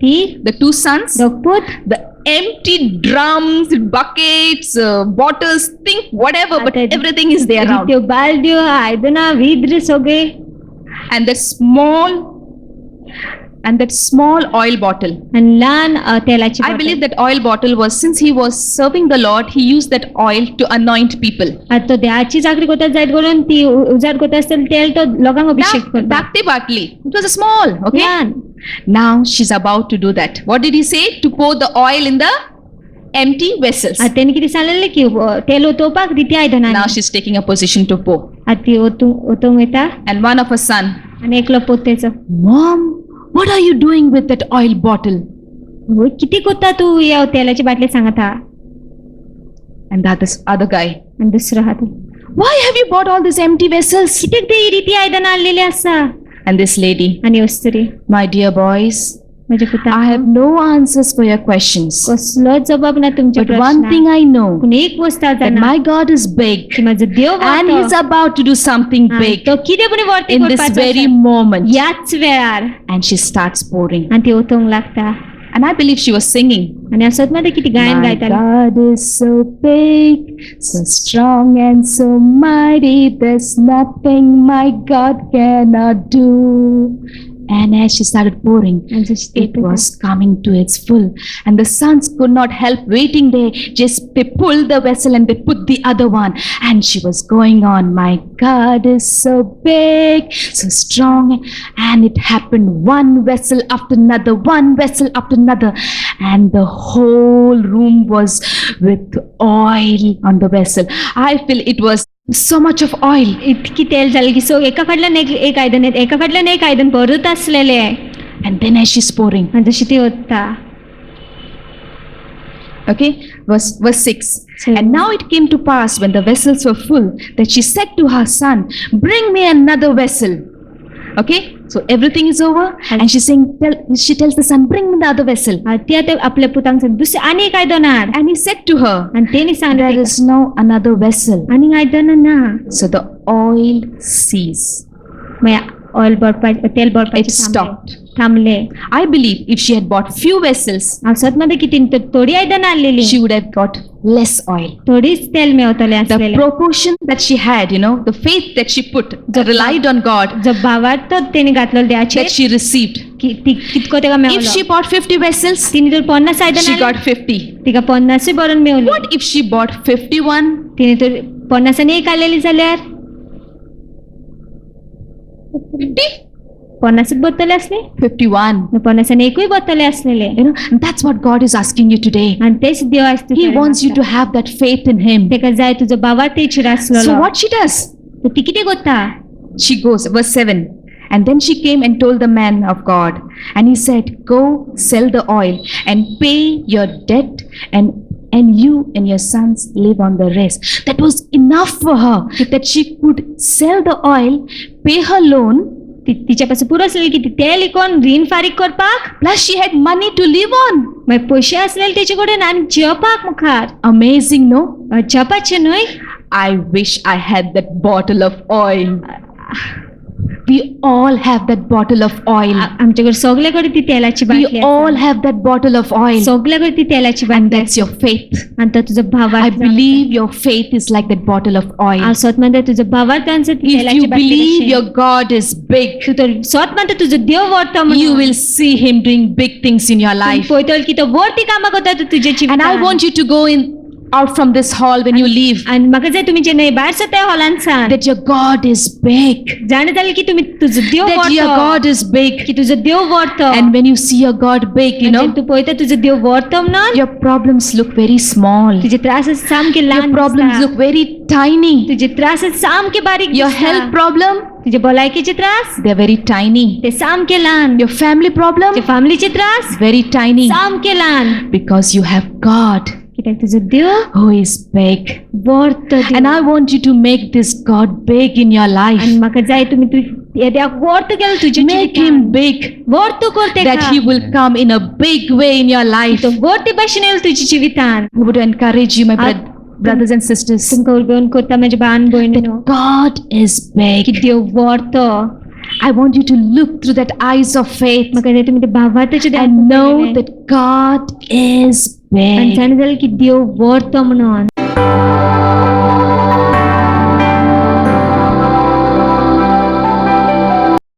[SPEAKER 2] ती
[SPEAKER 1] the two sons,
[SPEAKER 2] दोगपूत
[SPEAKER 1] the empty drums, buckets, bottles, think whatever, but
[SPEAKER 2] Ata-
[SPEAKER 1] everything is there around.
[SPEAKER 2] त्यो बालद्यो आयदनां विद्र सगळे
[SPEAKER 1] And that small oil bottle.
[SPEAKER 2] आनी ल्हान तेलाची
[SPEAKER 1] I believe that oil bottle was, since he was serving the Lord, he used that oil to anoint people.
[SPEAKER 2] आता तो देवाची चाकरी करता जायत करून ती उजार करता आसतना तेल तो लोकांक अभिषेक करता
[SPEAKER 1] Bhakti Bartley. It was a small, okay?
[SPEAKER 2] ल्हान
[SPEAKER 1] Now she's about to do that. What did he say? To pour the oil in the empty vessels.
[SPEAKER 2] आता तेणी कितें सांगलेलें की तेल ओतोवपाक ती आयदनां
[SPEAKER 1] Now she's taking a position to pour.
[SPEAKER 2] आतां ती ओतूंक वयता
[SPEAKER 1] And one of her son,
[SPEAKER 2] आनी एकलो पोतेचो
[SPEAKER 1] Mom, what are you doing with that oil bottle?
[SPEAKER 2] कितें करता तूं ह्या तेलाची बाटली सांगता
[SPEAKER 1] And that other guy,
[SPEAKER 2] आनी दुसरो हात
[SPEAKER 1] why have you bought all these empty vessels?
[SPEAKER 2] कित्याक ती ही रीती आयदनां हाडलेली आसा
[SPEAKER 1] And this lady,
[SPEAKER 2] आनी वस्तुरी
[SPEAKER 1] my dear boys,
[SPEAKER 2] म्हज्या पुता
[SPEAKER 1] I have no answers for your questions.
[SPEAKER 2] कसलोच जबाब ना तुमच्या
[SPEAKER 1] But one thing I know,
[SPEAKER 2] पूण एक वस्त
[SPEAKER 1] that
[SPEAKER 2] जाणा
[SPEAKER 1] my God is big
[SPEAKER 2] की म्हजो देव
[SPEAKER 1] and
[SPEAKER 2] वाटो.
[SPEAKER 1] He's about to do something
[SPEAKER 2] आनी
[SPEAKER 1] big
[SPEAKER 2] तो कितें पण वर्ती
[SPEAKER 1] in this
[SPEAKER 2] करपाचो
[SPEAKER 1] very
[SPEAKER 2] आसा.
[SPEAKER 1] moment.
[SPEAKER 2] ह्याच वेळार
[SPEAKER 1] And she starts pouring.
[SPEAKER 2] आनी ती ओतोंक लागता
[SPEAKER 1] And I believe she was singing.
[SPEAKER 2] आनी असोच मध्ये कितें गायन
[SPEAKER 1] My
[SPEAKER 2] गायताली
[SPEAKER 1] God is so big, so strong and so mighty. There's nothing my God cannot do. And as she started pouring,
[SPEAKER 2] आनी जशी ती
[SPEAKER 1] it was coming to its full. And the sons could not help waiting there. Just they pulled the vessel and they put the other one. And she was going on. My God is so big, so strong. And it happened one vessel after another, one vessel after another. And the whole room was with oil on the vessel. I feel it was so much of oil.
[SPEAKER 2] इतकी तेल जाली की सो एका फाटल्यान एक आयदन येता एका फाटल्यान एक आयदन भरत आसलेले
[SPEAKER 1] And then as she's pouring,
[SPEAKER 2] आनी जशी ती ओतता
[SPEAKER 1] okay, verse 6.
[SPEAKER 2] So-
[SPEAKER 1] And now it came to pass when the vessels were full that she said to her son, bring me another vessel. Okay, so everything is over and she's saying, she tells the son, bring me the other vessel.
[SPEAKER 2] ती आता आपल्या पुतांक सांग दुसरी आनी एक आयदन हाड
[SPEAKER 1] And he said to her,
[SPEAKER 2] आनी तेणी
[SPEAKER 1] there
[SPEAKER 2] सांगलें
[SPEAKER 1] is no another vessel.
[SPEAKER 2] आनी आयदन ना
[SPEAKER 1] So the oil ceased.
[SPEAKER 2] मागीर ऑयल बडपाचें तेल
[SPEAKER 1] It
[SPEAKER 2] बडपाचें
[SPEAKER 1] stopped.
[SPEAKER 2] थांबले
[SPEAKER 1] I believe if she had bought few vessels,
[SPEAKER 2] हांव सतमध्ये कितें थोडी आयदन हाडलेली
[SPEAKER 1] she would have got less oil.
[SPEAKER 2] थोडीच तेल मेवतले
[SPEAKER 1] The
[SPEAKER 2] आसलेले
[SPEAKER 1] proportion that she had, you know, the faith that she put, relied on God,
[SPEAKER 2] जो भावार्थ तो तेणी घातलो देवाचेर
[SPEAKER 1] that she received.
[SPEAKER 2] कितको तेका
[SPEAKER 1] If
[SPEAKER 2] मेवलो
[SPEAKER 1] she bought 50 vessels,
[SPEAKER 2] तिने तर 50 आयदन
[SPEAKER 1] she
[SPEAKER 2] हाडली
[SPEAKER 1] got 50.
[SPEAKER 2] तिका 50 भरून मेवली
[SPEAKER 1] What if she bought 51?
[SPEAKER 2] तिने तर 50 एक हाडलेली जाल्यार 50 बसतले असले
[SPEAKER 1] 51.
[SPEAKER 2] 50 एकूय बसतले असलेले
[SPEAKER 1] You know, and that's what God is asking you today.
[SPEAKER 2] आणि तेच देव आज
[SPEAKER 1] He wants you to have that faith in Him.
[SPEAKER 2] तेका जाय तुझो बाबा तेचेर आसलो
[SPEAKER 1] So what she does?
[SPEAKER 2] ती कितें करता
[SPEAKER 1] She goes, verse 7. And then she came and told the man of God, and he said, go sell the oil and pay your debt, and you and your sons live on the rest. That was enough for her, that she could sell the oil, pay her loan,
[SPEAKER 2] तिच्या पासून पुरो आसलेली की ते लिकोन रीण फारीक करपाक
[SPEAKER 1] Plus, she had money to live on.
[SPEAKER 2] मागीर पयशे आसलेले तेचे कडेन आनी जेवपाक मुखार
[SPEAKER 1] Amazing, no?
[SPEAKER 2] जेवपाचे न्हय.
[SPEAKER 1] I wish I had that bottle of oil. We all have that bottle of oil.
[SPEAKER 2] आमचे कडे सगळे कडे ती तेलाची
[SPEAKER 1] We
[SPEAKER 2] बाटली
[SPEAKER 1] all
[SPEAKER 2] आसा.
[SPEAKER 1] have that bottle of oil.
[SPEAKER 2] सगळे कडे ती तेलाची
[SPEAKER 1] And
[SPEAKER 2] बाटली
[SPEAKER 1] that's your faith.
[SPEAKER 2] आणि तो तुझो भावार्थ
[SPEAKER 1] I believe your faith is like that bottle of oil.
[SPEAKER 2] हांव स्वत म्हणटा तुजो भावार्थांचो ती
[SPEAKER 1] If
[SPEAKER 2] तेलाची
[SPEAKER 1] you
[SPEAKER 2] बाटली
[SPEAKER 1] believe
[SPEAKER 2] कशी.
[SPEAKER 1] your God is big,
[SPEAKER 2] तू तर स्वत म्हणटा तुजो देव व्हरतो
[SPEAKER 1] you
[SPEAKER 2] म्हणून
[SPEAKER 1] will see Him doing big things in your life.
[SPEAKER 2] पळयतलो की तो व्हरती कामां करता तू तुजे
[SPEAKER 1] And I
[SPEAKER 2] जिवितांत.
[SPEAKER 1] want you to go out from this hall when you leave,
[SPEAKER 2] आणि म्हाका जाय तुम्ही जेन्ना भायर सरता हॉलांत सांग
[SPEAKER 1] that your God is big.
[SPEAKER 2] जाणा जाल्यार की तुम्ही तुजो देव
[SPEAKER 1] That your
[SPEAKER 2] व्हरतो
[SPEAKER 1] God is big.
[SPEAKER 2] की तुजो देव व्हरतो.
[SPEAKER 1] And when you see your God big, you know,
[SPEAKER 2] तू पळयता तुजो देव व्हरतो म्हणून
[SPEAKER 1] your problems look very small.
[SPEAKER 2] तुजे त्रास सामके
[SPEAKER 1] Your
[SPEAKER 2] ल्हान
[SPEAKER 1] problems
[SPEAKER 2] दिसता.
[SPEAKER 1] look very tiny.
[SPEAKER 2] तुजे त्रास सामके बारीक
[SPEAKER 1] Your
[SPEAKER 2] दिसता.
[SPEAKER 1] health problem,
[SPEAKER 2] तुजे भलायकेचे त्रास
[SPEAKER 1] they're very tiny.
[SPEAKER 2] ते सामके ल्हान.
[SPEAKER 1] Your family problem,
[SPEAKER 2] तुजे फॅमिलीचे त्रास
[SPEAKER 1] very tiny.
[SPEAKER 2] सामके ल्हान.
[SPEAKER 1] Because you have God
[SPEAKER 2] कित्याक तुजो देव
[SPEAKER 1] who is big.
[SPEAKER 2] व्हरतो Dev.
[SPEAKER 1] And I want you to make this God big in your life.
[SPEAKER 2] आणि म्हाका जाय तुम्ही हे देवाक व्हरतो गेलो तुजे
[SPEAKER 1] Make Him big,
[SPEAKER 2] व्हरतो करते
[SPEAKER 1] that He will come in a big way in your life.
[SPEAKER 2] तो व्हरती भाशेन येयलो तुजे जिवितान.
[SPEAKER 1] I would encourage you, my brothers and sisters,
[SPEAKER 2] तुमकां उर्बेवन करता माझे बान भयणीनो
[SPEAKER 1] God is
[SPEAKER 2] की
[SPEAKER 1] big.
[SPEAKER 2] Dev व्हरतो.
[SPEAKER 1] I want you to look through that eyes of faith
[SPEAKER 2] म्हाका जाय तुम्ही ते भावार्थाचे
[SPEAKER 1] and know that God is
[SPEAKER 2] आणि
[SPEAKER 1] big.
[SPEAKER 2] जाणा जाल्यार की देव व्हरतो म्हणून.